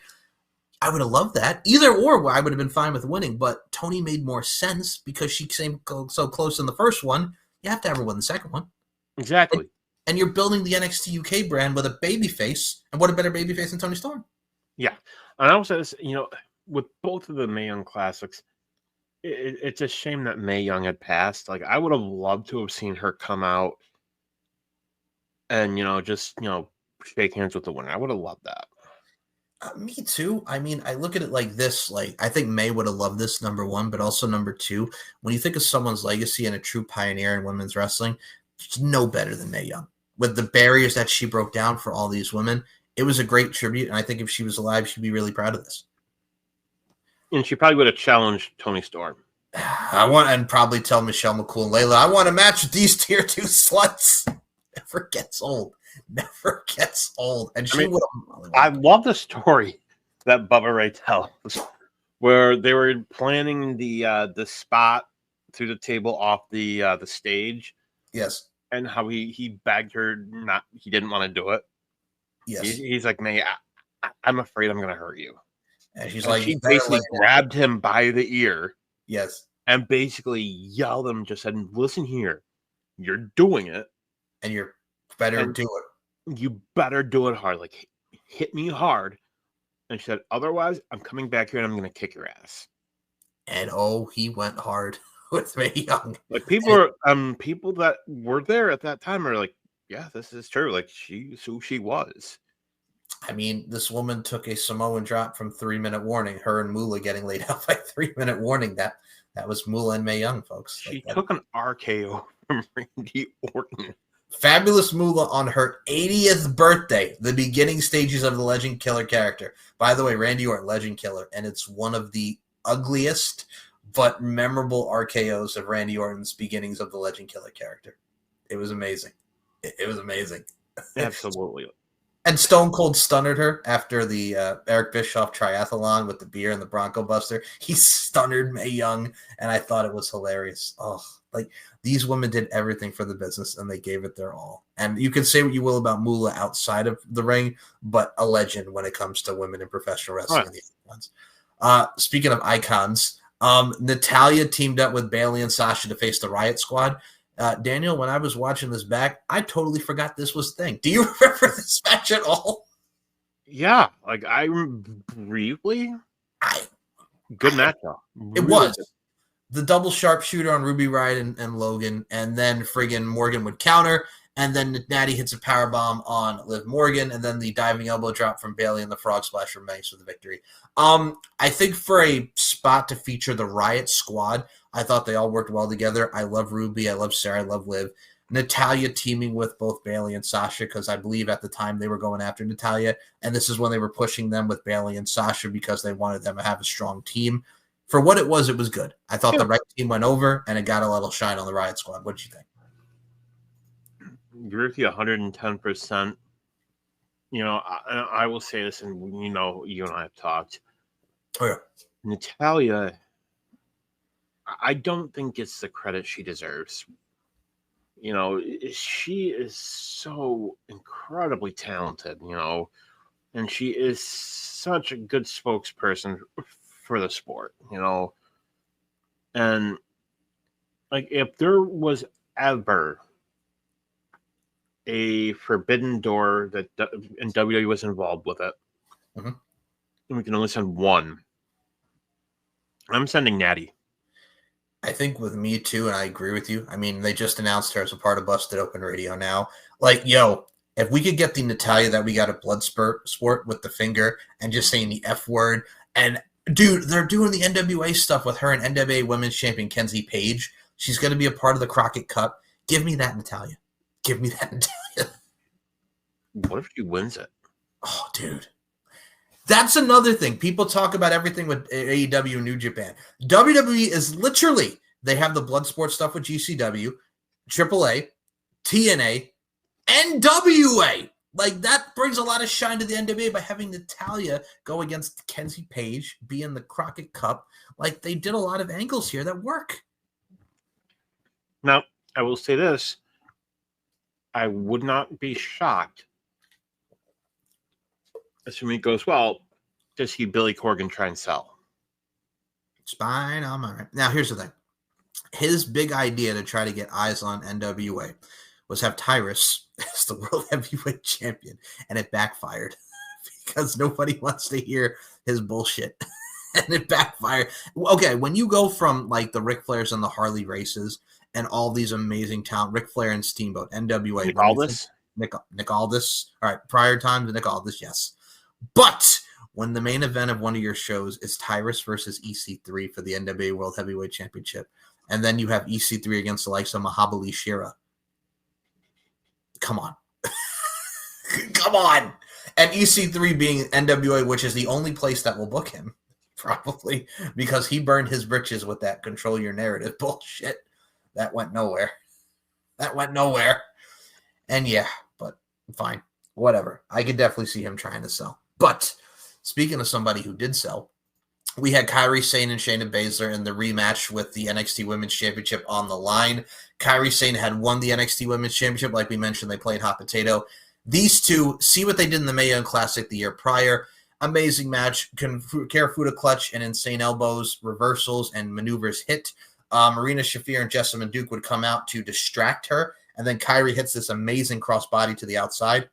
I would have loved that. Either or, I would have been fine with winning, but Toni made more sense because she came so close in the first one. You have to have her win the second one. Exactly. And you're building the NXT UK brand with a babyface, and what a better babyface than Toni Storm? Yeah. And I also, with both of the Mae Young Classics, it's a shame that Mae Young had passed. Like, I would have loved to have seen her come out and, just, shake hands with the winner. I would have loved that. Me too. I mean, I look at it like this. Like, I think May would have loved this, number one, but also number two, when you think of someone's legacy and a true pioneer in women's wrestling, there's no better than Mae Young. With the barriers that she broke down for all these women, it was a great tribute, and I think if she was alive, she'd be really proud of this. And she probably would have challenged Toni Storm. And probably tell Michelle McCool and Layla, I want to match with these tier 2 sluts. Never gets old. And she would have. I love the story that Bubba Ray tells where they were planning the spot through the table off the stage. Yes. And how he begged her not, he didn't want to do it. Yes. He's like, May, I'm afraid I'm going to hurt you. And she's And like, she you better basically lay down. grabbed him by the ear. Yes. And basically yelled at him, just said, listen here, you're doing it. And you're better do it. You better do it hard. Like, hit me hard. And she said, otherwise, I'm coming back here and I'm going to kick your ass. And he went hard with Mae Young. Like, people that were there at that time are like, yeah, this is true. Like, she's who she was. I mean, this woman took a Samoan drop from 3-minute warning. Her and Moolah getting laid out by 3-minute warning. That was Moolah and Mae Young, folks. She took an RKO from Randy Orton. Fabulous Moolah on her 80th birthday, the beginning stages of the Legend Killer character. By the way, Randy Orton, Legend Killer, and it's one of the ugliest but memorable RKOs of Randy Orton's beginnings of the Legend Killer character. It was amazing. It was amazing. Absolutely. And Stone Cold stunned her after the Eric Bischoff triathlon with the beer and the Bronco Buster. He stunned Mae Young, and I thought it was hilarious. Oh, like, these women did everything for the business, and they gave it their all. And you can say what you will about Moolah outside of the ring, but a legend when it comes to women in professional wrestling. Right. Speaking of icons, Natalya teamed up with Bayley and Sasha to face the Riot Squad. Daniel, when I was watching this back, I totally forgot this was a thing. Do you remember this match at all? Yeah, like I briefly. Good match, though. It was. The double sharpshooter on Ruby Riott and Logan, and then friggin' Morgan would counter, and then Natty hits a powerbomb on Liv Morgan, and then the diving elbow drop from Bayley and the frog splash from Banks for the victory. I think for a spot to feature the Riot Squad, I thought they all worked well together. I love Ruby, I love Sarah, I love Liv. Natalya teaming with both Bayley and Sasha, because I believe at the time they were going after Natalya, and this is when they were pushing them with Bayley and Sasha because they wanted them to have a strong team. For what it was good. I thought the right team went over, and it got a little shine on the Riot Squad. What did you think? Agree with you 110%. You know, I will say this, and you know, you and I have talked. Oh, yeah. Natalya, I don't think gets the credit she deserves. You know, she is so incredibly talented, you know, and she is such a good spokesperson for the sport, you know. And like, if there was ever a forbidden door that and WWE was involved with it, and we can only send one, I'm sending Natty. I think with me too, and I agree with you. I mean, they just announced her as a part of Busted Open Radio now. Like, yo, if we could get the Natalya that we got at Bloodsport with the finger and just saying the F word, and dude, they're doing the NWA stuff with her and NWA Women's Champion Kenzie Page. She's going to be a part of the Crockett Cup. Give me that, Natalya. Give me that, Natalya. What if she wins it? Oh, dude. That's another thing. People talk about everything with AEW and New Japan. WWE is literally, they have the Bloodsport stuff with GCW, AAA, TNA, NWA. Like, that brings a lot of shine to the NWA by having Natalya go against Kenzie Page, be in the Crockett Cup. Like, they did a lot of angles here that work. Now, I will say this. I would not be shocked, assuming it goes well, to see Billy Corgan try and sell. It's fine. I'm all right. Now, here's the thing. His big idea to try to get eyes on NWA was have Tyrus as the World Heavyweight Champion, and it backfired because nobody wants to hear his bullshit, and it backfired. Okay, when you go from like the Ric Flairs and the Harley races and all these amazing talent, Ric Flair and Steamboat, NWA. Nick Aldis? Nick Aldis. All right, prior time to Nick Aldis, yes. But when the main event of one of your shows is Tyrus versus EC3 for the NWA World Heavyweight Championship, and then you have EC3 against the likes of Mahabali Shera, come on. Come on. And EC3 being NWA, which is the only place that will book him, probably, because he burned his britches with that control your narrative bullshit. That went nowhere. And yeah, but fine. Whatever. I could definitely see him trying to sell. But speaking of somebody who did sell, We had Kairi Sane and Shayna Baszler in the rematch with the NXT Women's Championship on the line. Kairi Sane had won the NXT Women's Championship. Like we mentioned, they played hot potato. These two, see what they did in the Mae Young Classic the year prior. Amazing match. Karafuda clutch and insane elbows, reversals, and maneuvers hit. Marina Shafir and Jessamine Duke would come out to distract her. And then Kairi hits this amazing crossbody to the outside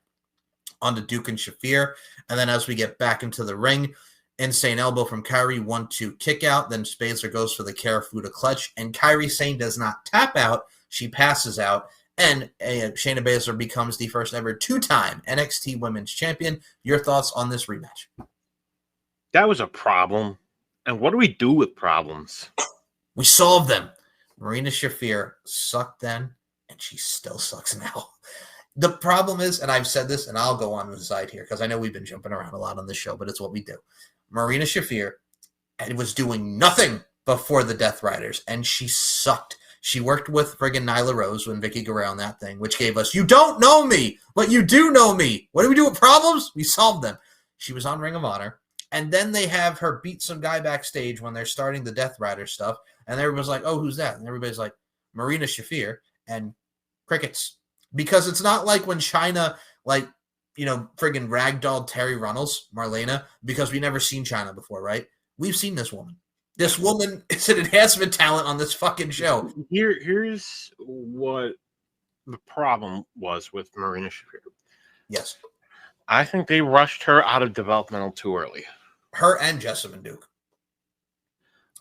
onto Duke and Shafir. And then as we get back into the ring, insane elbow from Kairi, 1-2 kick out. Then Baszler goes for the Karafuda clutch. And Kairi Sane does not tap out. She passes out. And Shayna Baszler becomes the first ever 2-time NXT Women's Champion. Your thoughts on this rematch? That was a problem. And what do we do with problems? We solved them. Marina Shafir sucked then, and she still sucks now. The problem is, and I've said this, and I'll go on the side here because I know we've been jumping around a lot on this show, but it's what we do. Marina Shafir was doing nothing before the Death Riders, and she sucked. She worked with friggin' Nyla Rose when Vicky Guerrero on that thing, which gave us, you don't know me, but you do know me. What do we do with problems? We solved them. She was on Ring of Honor, and then they have her beat some guy backstage when they're starting the Death Rider stuff, and everybody's like, oh, who's that? And everybody's like, Marina Shafir, and crickets. Because it's not like when China, like, friggin' ragdolled Terry Runnels, Marlena, because we never seen China before, right? We've seen this woman. This woman is an enhancement talent on this fucking show. Here's what the problem was with Marina Shafir. Yes. I think they rushed her out of developmental too early. Her and Jessamine Duke.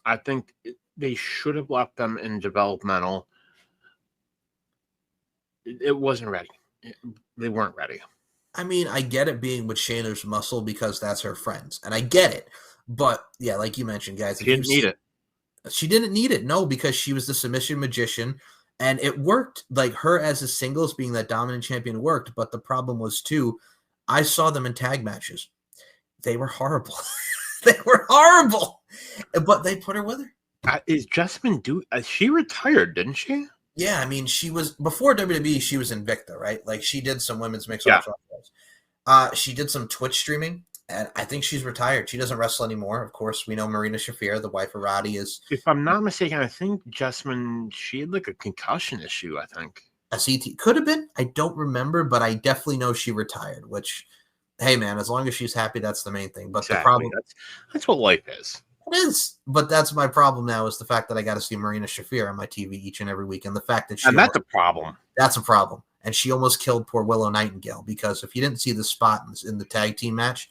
I think they should have left them in developmental. It wasn't ready. They weren't ready. I mean, I get it being with Shayna's muscle because that's her friends, and I get it. But, yeah, like you mentioned, guys. She didn't need it. She didn't need it, no, because she was the submission magician, and it worked. Like, her as a singles being that dominant champion worked, but the problem was, too, I saw them in tag matches. They were horrible. They were horrible. But they put her with her. Is Jessamine Duke? She retired, didn't she? Yeah, I mean, she was before WWE. She was Invicta, right? Like she did some women's mixed Yeah. shows. She did some Twitch streaming, and I think she's retired. She doesn't wrestle anymore. Of course, we know Marina Shafir, the wife of Roddy, is. If I'm not mistaken, I think Jessamine, she had like a concussion issue. I think a CT could have been. I don't remember, but I definitely know she retired. Which, hey, man, as long as she's happy, that's the main thing. But exactly. The problem that's what life is. It is, but that's my problem now is the fact that I got to see Marina Shafir on my TV each and every week, and the fact that that's a problem. That's a problem, and she almost killed poor Willow Nightingale because if you didn't see the spot in the tag team match,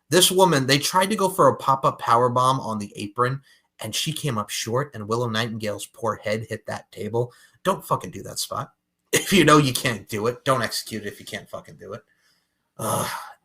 this woman they tried to go for a pop-up powerbomb on the apron, and she came up short, and Willow Nightingale's poor head hit that table. Don't fucking do that spot. If you know you can't do it, don't execute it if you can't fucking do it.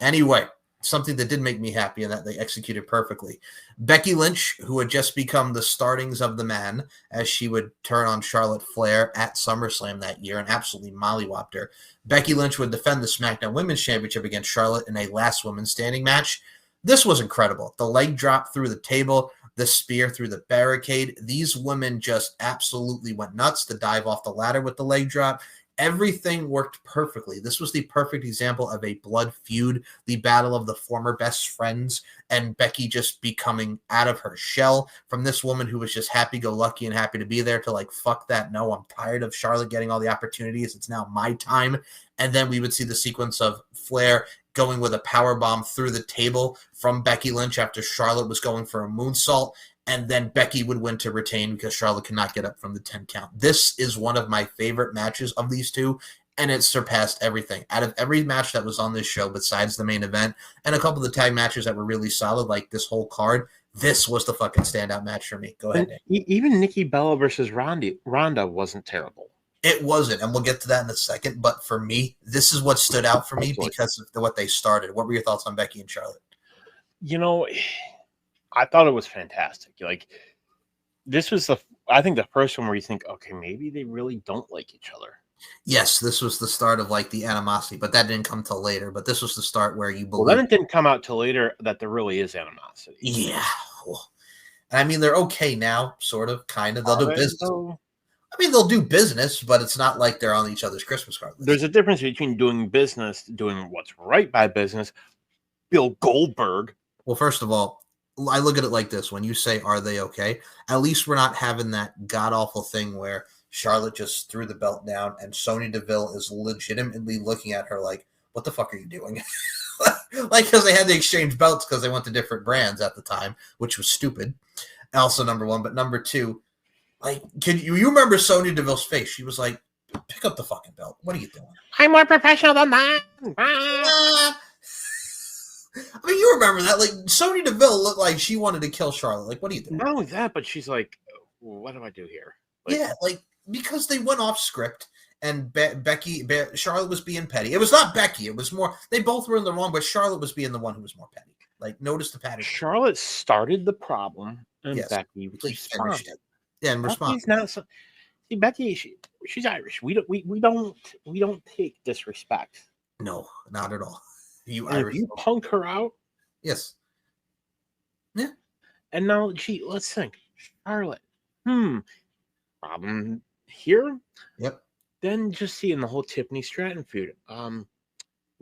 Anyway. Something that did make me happy and that they executed perfectly. Becky Lynch, who had just become the startings of the man, as she would turn on Charlotte Flair at SummerSlam that year and absolutely mollywopped her. Becky Lynch would defend the SmackDown Women's Championship against Charlotte in a last woman standing match. This was incredible. The leg drop through the table, the spear through the barricade. These women just absolutely went nuts to dive off the ladder with the leg drop. Everything worked perfectly. This was the perfect example of a blood feud, the battle of the former best friends, and Becky just becoming out of her shell from this woman who was just happy-go-lucky and happy to be there to like, fuck that, no, I'm tired of Charlotte getting all the opportunities. It's now my time. And then we would see the sequence of Flair going with a powerbomb through the table from Becky Lynch after Charlotte was going for a moonsault. And then Becky would win to retain because Charlotte could not get up from the 10 count. This is one of my favorite matches of these two, and it surpassed everything. Out of every match that was on this show besides the main event and a couple of the tag matches that were really solid, like this whole card, this was the fucking standout match for me. Go ahead, Nick. Even Nikki Bella versus Ronda wasn't terrible. It wasn't, and we'll get to that in a second. But for me, this is what stood out for me because of what they started. What were your thoughts on Becky and Charlotte? I thought it was fantastic. Like, this was I think the first one where you think, okay, maybe they really don't like each other. Yes, this was the start of like the animosity, but that didn't come till later. But this was the start where you believe. Well, then it didn't come out till later that there really is animosity. Yeah. I mean, they're okay now, sort of, kind of. They'll do business. I mean, they'll do business, but it's not like they're on each other's Christmas card list. There's a difference between doing business, doing what's right by business. Bill Goldberg. Well, first of all, I look at it like this: when you say, "Are they okay?" At least we're not having that god awful thing where Charlotte just threw the belt down and Sonya Deville is legitimately looking at her like, "What the fuck are you doing?" Like, because they had to exchange belts because they went to different brands at the time, which was stupid. Also, number one, but number two, like, can you remember Sonya Deville's face? She was like, "Pick up the fucking belt. What are you doing?" I'm more professional than that. Ah. I mean, you remember that? Like, Sonya Deville looked like she wanted to kill Charlotte. Like, what are you doing? Not only that, but she's like, what do I do here? Like, Yeah, like, because they went off script and Charlotte was being petty. It was not Becky. It was more, they both were in the wrong, but Charlotte was being the one who was more petty. Like, notice the pattern. Charlotte started the problem, and Yes, Becky he finished responded. it. Yeah, and responded. Becky's not so. See, Becky, she's Irish. We don't take disrespect. No, not at all. You And if Irish. you punk her out, Yes. Yeah. and now, gee, let's think. Charlotte, problem here. Yep. Then just seeing the whole Tiffany Stratton feud. Who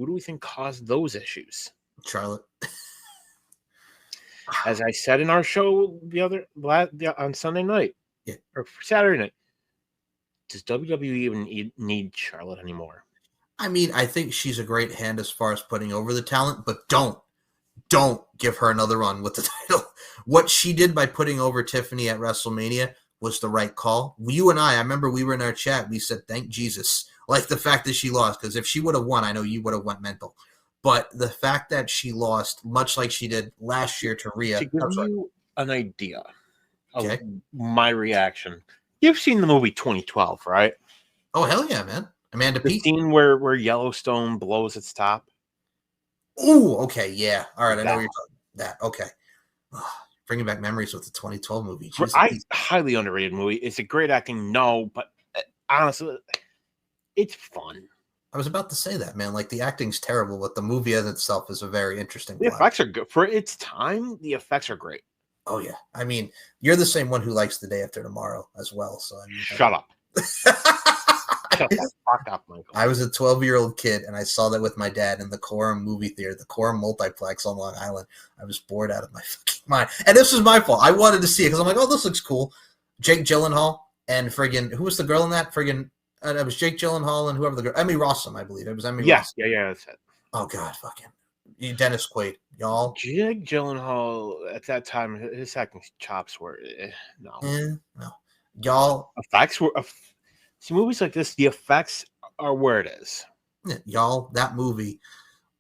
do we think caused those issues? Charlotte. As I said in our show on Sunday night, Yeah. or Saturday night, does WWE even need Charlotte anymore? I mean, I think she's a great hand as far as putting over the talent, but don't give her another run with the title. What she did by putting over Tiffany at WrestleMania was the right call. You and I remember we were in our chat. We said, thank Jesus. Like the fact that she lost, because if she would have won, I know you would have went mental. But the fact that she lost, much like she did last year to Rhea. To give you an idea of Okay. my reaction, you've seen the movie 2012, right? Oh, hell yeah, man. Amanda The Peet. scene where Yellowstone blows its top. Ooh, okay, yeah. All right, I know That. what you're talking about. That, okay. Bringing back memories with the 2012 movie. Highly underrated movie. It's a great acting, no, but honestly, it's fun. I was about to say that, man. Like, the acting's terrible, but the movie as itself is a very interesting The plot. effects are good. For its time, the effects are great. Oh, yeah. I mean, you're the same one who likes The Day After Tomorrow as well. So I mean, Shut up. Shut the fuck up, Michael. I was a 12-year-old kid, and I saw that with my dad in the Quorum movie theater, the Quorum multiplex on Long Island. I was bored out of my fucking mind. And this was my fault. I wanted to see it because I'm like, oh, this looks cool. Jake Gyllenhaal and friggin' who was the girl in that? Friggin' it was Jake Gyllenhaal and whoever the girl, Emmy Rossum, I believe. It was Emmy Rossum. Yeah, that's it. Oh, God, fucking. Dennis Quaid, y'all. Jake Gyllenhaal, at that time, his acting chops were, no. No. Y'all. Effects were, see, movies like this, the effects are where it is. Y'all, that movie.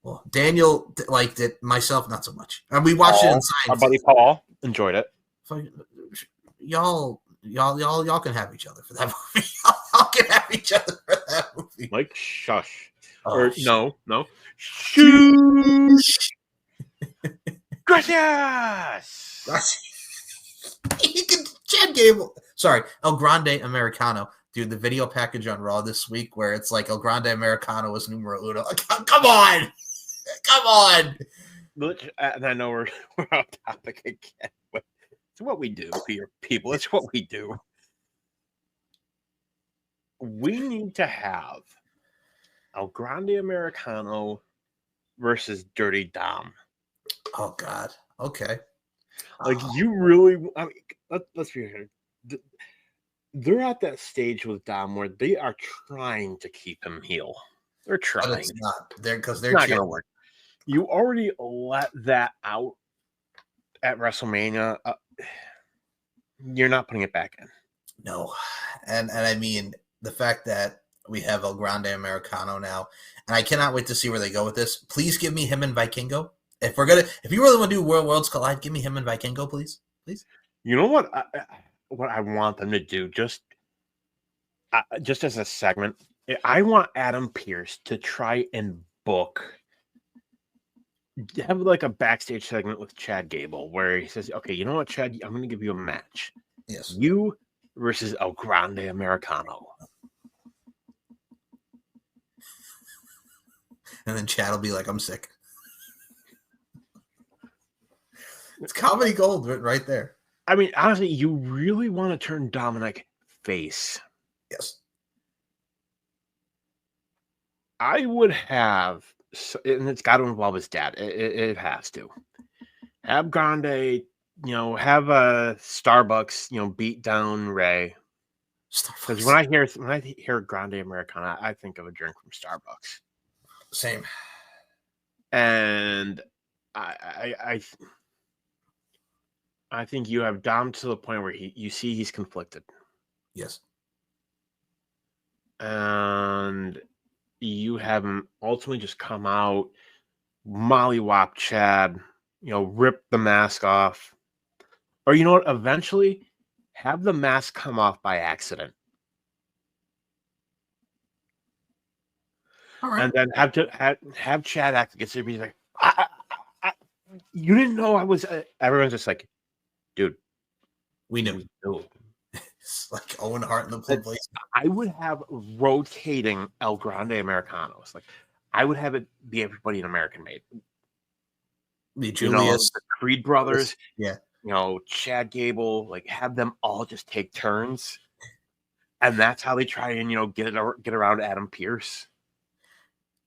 Well, Daniel liked it. Myself, not so much. And we watched it in science. Our buddy Paul enjoyed it. Y'all can have each other for that movie. Y'all can have each other for that movie. Like, shush. Oh, no. Shoosh. Gracias. Chad Gable. Sorry, El Grande Americano. Dude, the video package on Raw this week where it's like El Grande Americano is numero uno. Come on. And I know we're off topic again, but it's what we do here, people. It's what we do. We need to have El Grande Americano versus Dirty Dom. Oh, God. Okay. Like, you really... I mean, let's be here. They're at that stage with Dom where they are trying to keep him heel. They're trying. But it's not. They're not going to work. You already let that out at WrestleMania. You're not putting it back in. No. And I mean, the fact that we have El Grande Americano now, and I cannot wait to see where they go with this. Please give me him and Vikingo. If you really want to do Worlds Collide, give me him and Vikingo, please. You know what? What I want them to do, just as a segment, I want Adam Pearce to try and have like a backstage segment with Chad Gable where he says, okay, you know what, Chad, I'm going to give you a match. Yes. You versus El Grande Americano. And then Chad will be like, I'm sick. It's comedy gold right there. I mean, honestly, you really want to turn Dominic face. Yes. I would have, and it's got to involve his dad. It has to Have Grande, have a Starbucks, beat down Ray. Because when I hear Grande Americana, I think of a drink from Starbucks. Same. And I think you have Dom to the point where you see he's conflicted. Yes. And you have him ultimately just come out, mollywop Chad, rip the mask off. Or you know what? Eventually, have the mask come off by accident. All right. And then have Chad act against it. He's like, you didn't know I was. Everyone's just like, dude, We knew. It's like Owen Hart in the Blue Blaze. I would have rotating El Grande Americanos. Like, I would have it be everybody in American made. The Julius, the Creed brothers, yeah. Chad Gable, like have them all just take turns, and that's how they try and get around Adam Pearce.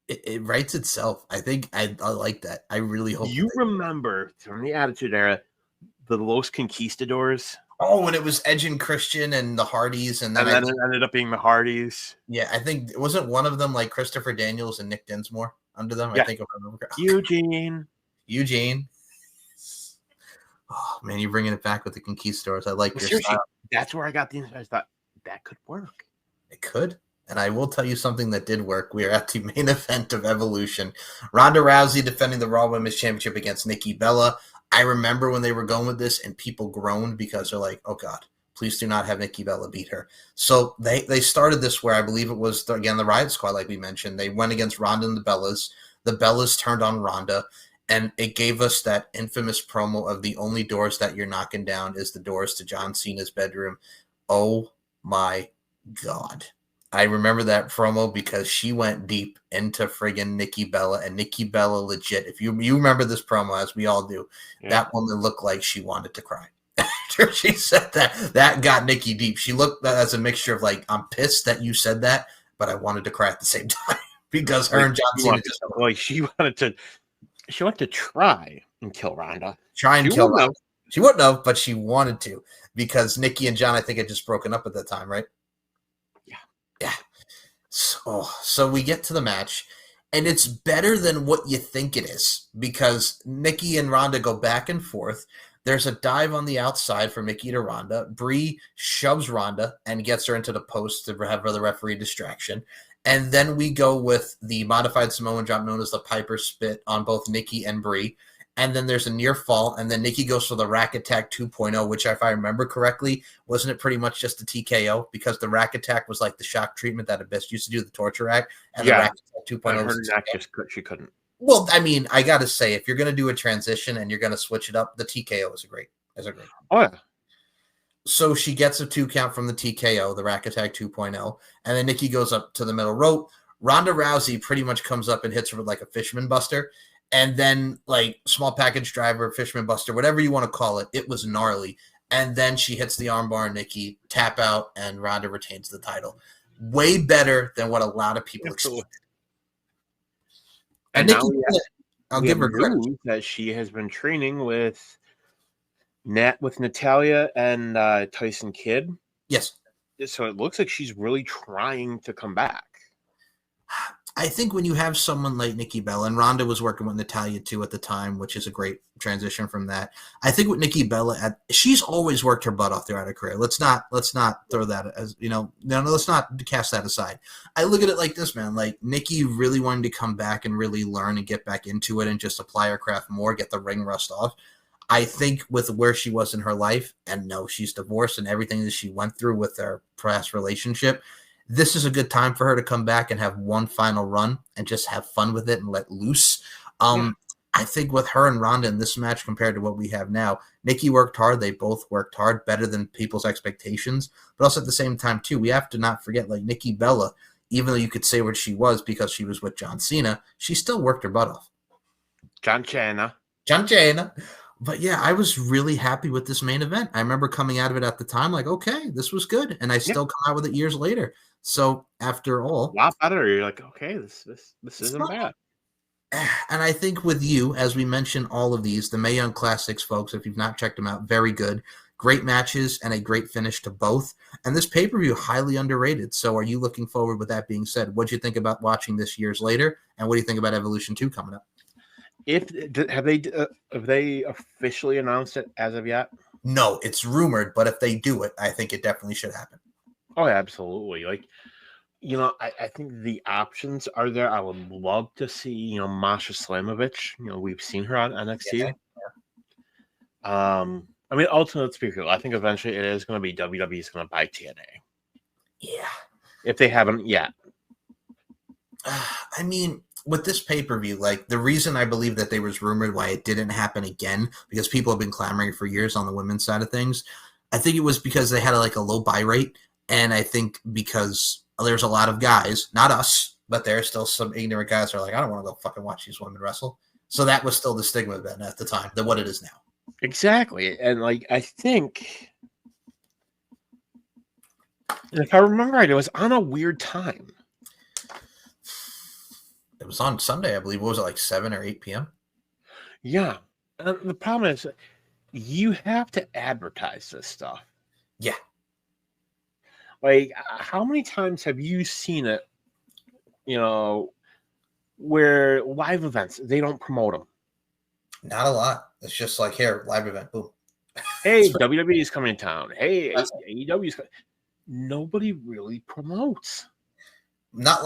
It writes itself. I think I like that. I really hope you remember from the Attitude Era the Los Conquistadors. Oh, when it was Edge and Christian and the Hardys, and then it ended up being the Hardys. Yeah, I think wasn't one of them like Christopher Daniels and Nick Dinsmore under them. Yeah. I think. Eugene. Oh man, you're bringing it back with the Conquistadors. I like your style. That's where I got the insight. I thought that could work. It could. And I will tell you something that did work. We are at the main event of Evolution. Ronda Rousey defending the Raw Women's Championship against Nikki Bella. I remember when they were going with this and people groaned because they're like, oh God, please do not have Nikki Bella beat her. So they started this where I believe it was, again, the Riot Squad, like we mentioned. They went against Ronda and the Bellas. The Bellas turned on Ronda. And it gave us that infamous promo of the only doors that you're knocking down is the doors to John Cena's bedroom. Oh my God. I remember that promo because she went deep into friggin' Nikki Bella, and Nikki Bella legit. If you remember this promo, as we all do, that woman looked like she wanted to cry. After she said that got Nikki deep. She looked as a mixture of like, I'm pissed that you said that, but I wanted to cry at the same time because her and John Cena just she wanted to try and kill Ronda. Kill Ronda. She wouldn't have, but she wanted to because Nikki and John, I think, had just broken up at that time, right? Yeah. So we get to the match, and it's better than what you think it is because Nikki and Ronda go back and forth. There's a dive on the outside from Nikki to Ronda. Brie shoves Ronda and gets her into the post to have the referee distraction. And then we go with the modified Samoan drop known as the Piper Spit on both Nikki and Brie. And then there's a near fall, and then Nikki goes for the Rack Attack 2.0, which, if I remember correctly, wasn't it pretty much just a TKO? Because the Rack Attack was like the shock treatment that Abyss used to do, the torture rack, and the Rack Attack 2.0 she couldn't. Well, I mean, I got to say, if you're going to do a transition and you're going to switch it up, the TKO is a great. Oh, yeah. So she gets a 2 count from the TKO, the Rack Attack 2.0, and then Nikki goes up to the middle rope. Ronda Rousey pretty much comes up and hits her with like a Fisherman Buster. And then, like, small package driver, Fisherman Buster, whatever you want to call it, it was gnarly. And then she hits the armbar, Nikki, tap out, and Ronda retains the title. Way better than what a lot of people expected. And Nikki, I'll give her credit that she has been training with Natalya and Tyson Kidd. Yes. So it looks like she's really trying to come back. I think when you have someone like Nikki Bella, and Ronda was working with Natalya too at the time, which is a great transition from that. I think with Nikki Bella, she's always worked her butt off throughout her career. Let's not throw that as let's not cast that aside. I look at it like this, man. Like Nikki really wanted to come back and really learn and get back into it and just apply her craft more, get the ring rust off. I think with where she was in her life, and no, she's divorced and everything that she went through with their past relationship, this is a good time for her to come back and have one final run and just have fun with it and let loose. I think with her and Ronda in this match compared to what we have now, Nikki worked hard. They both worked hard, better than people's expectations. But also at the same time, too, we have to not forget, like Nikki Bella, even though you could say what she was because she was with John Cena, she still worked her butt off. John Cena. But yeah, I was really happy with this main event. I remember coming out of it at the time like, okay, this was good. And I still come out with it years later. So after all, a lot better. You're like, okay, this isn't bad. And I think with you, as we mentioned, all of these, the Mae Young Classics, folks, if you've not checked them out, very good. Great matches and a great finish to both. And this pay-per-view, highly underrated. So are you looking forward, with that being said? What do you think about watching this years later? And what do you think about Evolution 2 coming up? Have they officially announced it as of yet? No, it's rumored, but if they do it, I think it definitely should happen. Oh, absolutely. Like, I think the options are there. I would love to see, Masha Slamovich. We've seen her on NXT. Yeah. I mean, ultimately, let's be real. I think eventually it is going to be WWE is going to buy TNA. Yeah. If they haven't yet. I mean, with this pay-per-view, like, the reason I believe that they was rumored why it didn't happen again, because people have been clamoring for years on the women's side of things. I think it was because they had a low buy rate. And I think because there's a lot of guys, not us, but there's still some ignorant guys that are like, I don't want to go fucking watch these women wrestle. So that was still the stigma then at the time than what it is now. Exactly. And I think, if I remember right, it was on a weird time. It was on Sunday, I believe. What was it, like 7 or 8 p.m.? Yeah. The problem is you have to advertise this stuff. Yeah. How many times have you seen it, where live events, they don't promote them? Not a lot. It's just like, here, live event, boom. Hey, WWE is coming to town. Hey, AEW is coming. Nobody really promotes. Not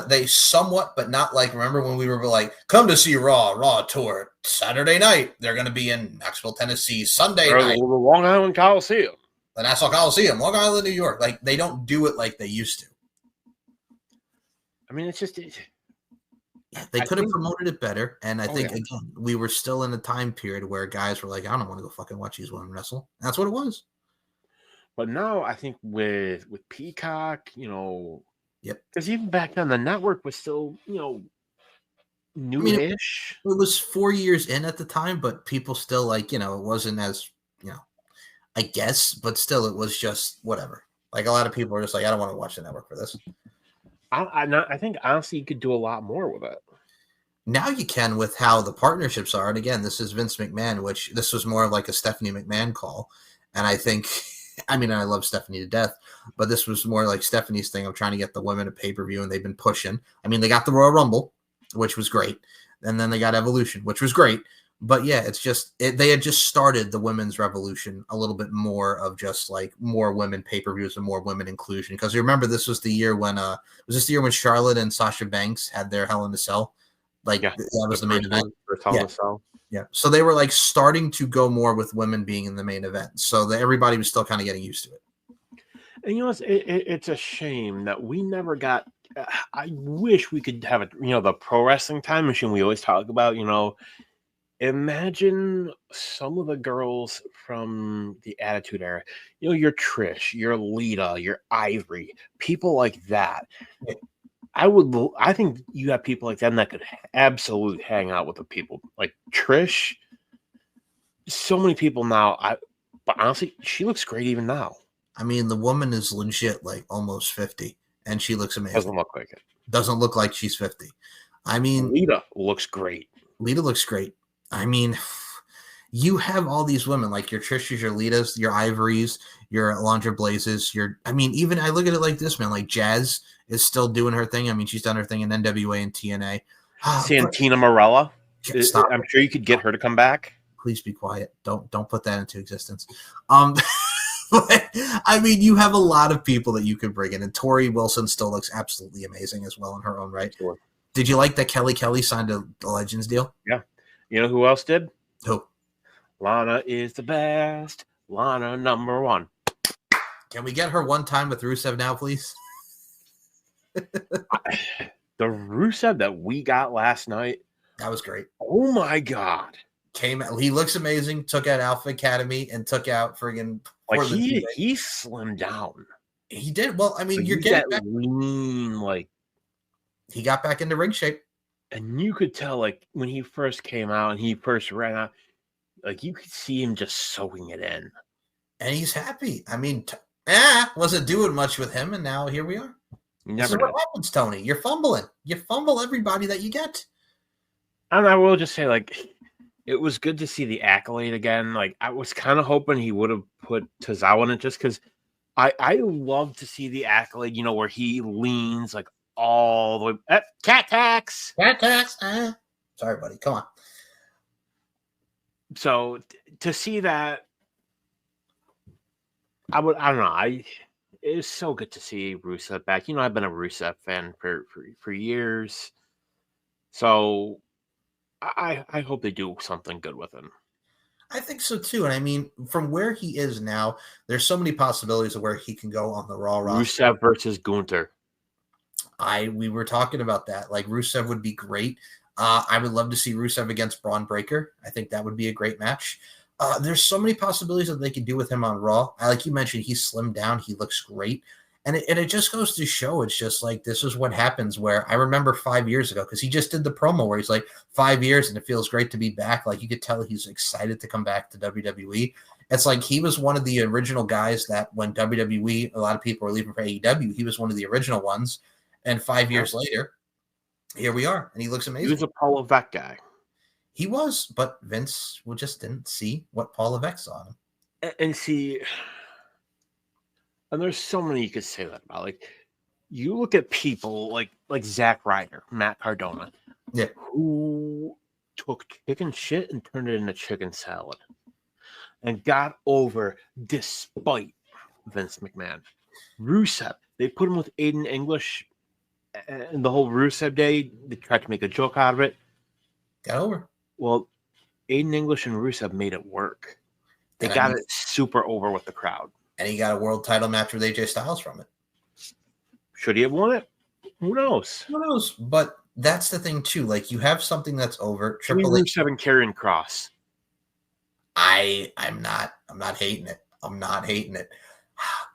they somewhat, but not like, remember when we were like, come to see Raw tour Saturday night. They're going to be in Knoxville, Tennessee, Sunday night. The Long Island Coliseum. The Nassau Coliseum, Long Island, New York. Like, they don't do it like they used to. I mean, it's just... They could have promoted it better. And I think, again, we were still in a time period where guys were like, I don't want to go fucking watch these women wrestle. And that's what it was. But now I think with Peacock, Yep. Because even back then, the network was still, newish. It was 4 years in at the time, but people still it wasn't as, I guess, but still it was just whatever. Like, a lot of people are just like, I don't want to watch the network for this. I think, honestly, you could do a lot more with it. Now you can, with how the partnerships are. And again, this is Vince McMahon, which this was more of like a Stephanie McMahon call. And I think, I love Stephanie to death, but this was more like Stephanie's thing of trying to get the women a pay-per-view, and they've been pushing. They got the Royal Rumble, which was great. And then they got Evolution, which was great. But yeah, it's just they had just started the women's revolution a little bit more of just like more women pay-per-views and more women inclusion. Because you remember this was the year when was this the year when Charlotte and Sasha Banks had their Hell in a Cell? That was the main event. Yeah. So they were starting to go more with women being in the main event. So everybody was still kind of getting used to it. And it's a shame that we never got. I wish we could have it. The pro wrestling time machine we always talk about. Imagine some of the girls from the Attitude Era. Your Trish, your Lita, your Ivory, people like that. I think you have people like them that could absolutely hang out with the people like Trish. So many people now. But honestly, she looks great even now. The woman is legit almost 50, and she looks amazing. Doesn't look like it. Doesn't look like she's 50. Lita looks great. Lita looks great. You have all these women like your Trishas, your Litas, your Ivories, your Alundra Blazes. Even I look at it like this, man. Like Jazz is still doing her thing. She's done her thing in NWA and TNA. Santina Morella. Stop. I'm sure you could get her to come back. Please be quiet. Don't put that into existence. But, you have a lot of people that you could bring in, and Tori Wilson still looks absolutely amazing as well in her own right. Sure. Did you like that Kelly signed a Legends deal? Yeah. You know who else did? Who? Lana is the best. Lana #1. Can we get her one time with Rusev now, please? The Rusev that we got last night. That was great. Oh my God. He looks amazing. Took out Alpha Academy and took out friggin' he slimmed down. He did. Well, you're getting back. Lean, he got back into ring shape. And you could tell, when he first came out and he first ran out, you could see him just soaking it in. And he's happy. Wasn't doing much with him, and now here we are. This is what happens, Tony. You're fumbling. You fumble everybody that you get. And I will just say, like, it was good to see the accolade again. Like, I was kind of hoping he would have put Tozawa in it just because I love to see the accolade, where he leans like all the way. Cat tax. Cat tax. Sorry, buddy. Come on. So to see that, I don't know. It's so good to see Rusev back. I've been a Rusev fan for years. So I hope they do something good with him. I think so too. And I mean, from where he is now, there's so many possibilities of where he can go on the Raw roster. Rusev versus Gunther. We were talking about that. Like Rusev would be great. I would love to see Rusev against Braun Breaker. I think that would be a great match. There's so many possibilities that they could do with him on Raw. Like you mentioned, he's slimmed down. He looks great. And it just goes to show it's just like this is what happens where I remember 5 years ago because he just did the promo where he's like 5 years and it feels great to be back. Like you could tell he's excited to come back to WWE. It's like he was one of the original guys that when WWE, a lot of people were leaving for AEW, he was one of the original ones. And 5 years later, here we are. And he looks amazing. He was a Paul Levesque guy. He was, but Vince just didn't see what Paul Levesque saw in him. And see, and there's so many you could say that about. Like, you look at people like Zack Ryder, Matt Cardona, who took chicken shit and turned it into chicken salad and got over despite Vince McMahon. Rusev, they put him with Aiden English and the whole Rusev day. They tried to make a joke out of it. Got over. Well, Aiden English and Rusev made it work. They got it super over with the crowd. And he got a world title match with AJ Styles from it. Should he have won it? Who knows? Who knows? But that's the thing too. Like you have something that's over. Triple H, Rusev and Karrion Kross. I'm not hating it. I'm not hating it.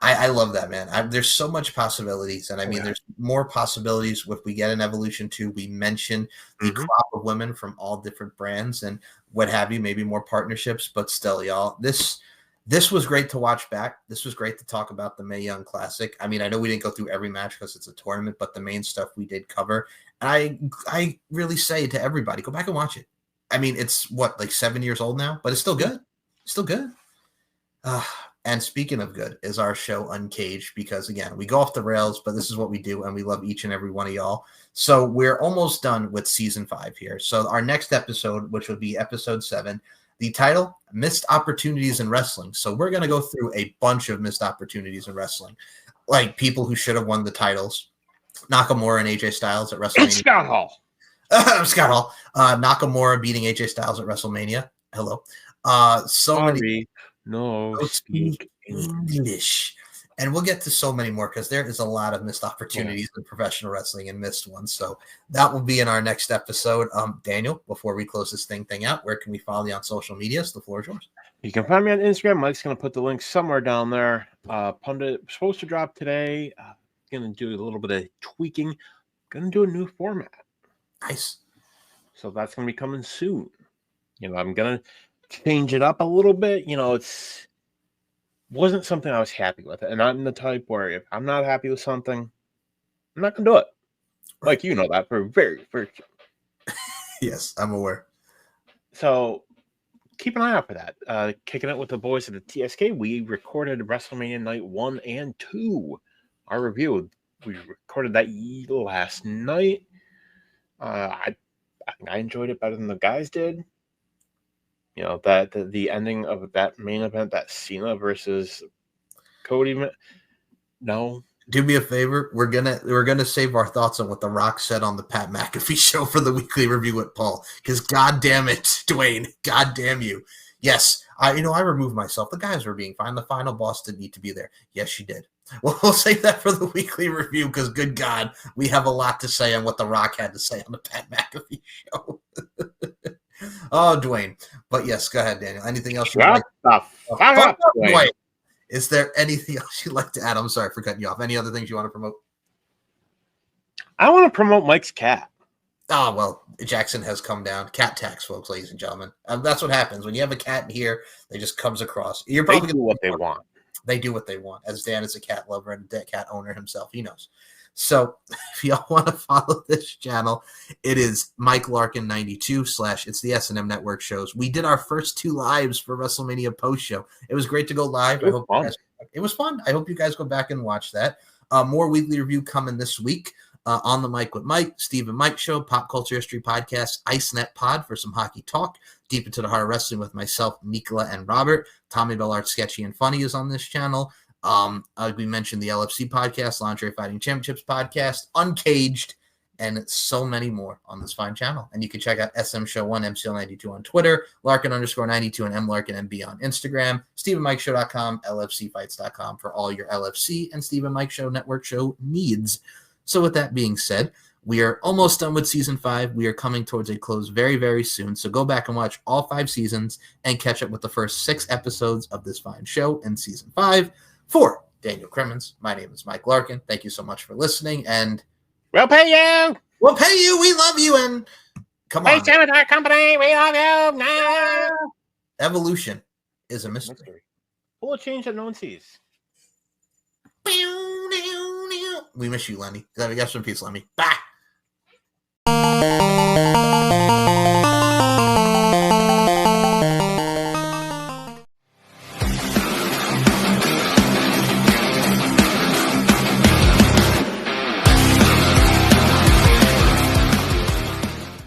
I love that, man. There's so much possibilities, and I mean, there's more possibilities if we get an Evolution 2. We mentioned the crop of women from all different brands and what have you, maybe more partnerships, but still, y'all, this was great to watch back. This was great to talk about the Mae Young Classic. I mean, I know we didn't go through every match because it's a tournament, but the main stuff we did cover. And I really say to everybody, go back and watch it. I mean, it's like 7 years old now, but it's still good. Still good. And speaking of good is our show Uncaged, because again, we go off the rails, but this is what we do, and we love each and every one of y'all. So we're almost done with season 5 here. So our next episode, which would be episode 7, the title, Missed Opportunities in Wrestling. So we're going to go through a bunch of missed opportunities in wrestling, like people who should have won the titles. Nakamura and AJ Styles at WrestleMania. And Scott Hall. Scott Hall. Nakamura beating AJ Styles at WrestleMania. Hello. Many. No, speak English. And we'll get to so many more because there is a lot of missed opportunities in professional wrestling and missed ones. So that will be in our next episode. Daniel, before we close this thing out, where can we follow you on social medias? The floor is yours. You can find me on Instagram. Mike's going to put the link somewhere down there. Pundit supposed to drop today. Going to do a little bit of tweaking. Going to do a new format. Nice. So that's going to be coming soon. I'm going to change it up a little bit. It's wasn't something I was happy with. And I'm the type where if I'm not happy with something, I'm not going to do it. Like, that for very first. Yes, I'm aware. So keep an eye out for that. Kicking it with the boys at the TSK. We recorded WrestleMania Night 1 and 2. Our review. We recorded that last night. I think I enjoyed it better than the guys did. That the ending of that main event, that Cena versus Cody. No. Do me a favor. We're gonna save our thoughts on what The Rock said on the Pat McAfee show for the weekly review with Paul. Because God damn it, Dwayne. God damn you. Yes, I removed myself. The guys were being fine. The final boss didn't need to be there. Yes, you did. Well, we'll save that for the weekly review because, good God, we have a lot to say on what The Rock had to say on the Pat McAfee show. Oh, Dwayne. But yes, go ahead, Daniel. Anything else you'd like? Dwayne. Is there anything else you'd like to add? I'm sorry for cutting you off. Any other things you want to promote? I want to promote Mike's cat. Oh, well, Jackson has come down. Cat tax, folks, ladies and gentlemen. That's what happens. When you have a cat in here, they just comes across. You're probably do what they want. They do what they want. As Dan is a cat lover and a cat owner himself, he knows. So if y'all want to follow this channel, it is Mike Larkin 92 / it's the S&M Network shows. We did our first 2 lives for WrestleMania post show. It was great to go live. It was fun. I hope you guys go back and watch that. More weekly review coming this week. On the Mic with Mike, Steve and Mike Show, Pop Culture History Podcast, IceNet Pod for some hockey talk, Deep into the Heart of Wrestling with myself, Nicola, and Robert. Tommy Bellart, Sketchy and Funny is on this channel. We mentioned the LFC podcast, Lingerie Fighting Championships podcast, Uncaged, and so many more on this fine channel. And you can check out SM Show 1, MCL92 on Twitter, Larkin_92 and MLarkinMB on Instagram, SteveandMikeShow.com, LFCfights.com for all your LFC and Steve and Mike Show Network show needs. So with that being said, we are almost done with season 5. We are coming towards a close very, very soon. So go back and watch all 5 seasons and catch up with the first 6 episodes of this fine show in season 5. For Daniel Crimmins, my name is Mike Larkin. Thank you so much for listening, and we'll pay you. We'll pay you. We love you, and come on. Hey, our company. We love you. No. Evolution is a mystery. We'll change that no one sees. We miss you, Lenny. Rest in peace, Lenny. Bye.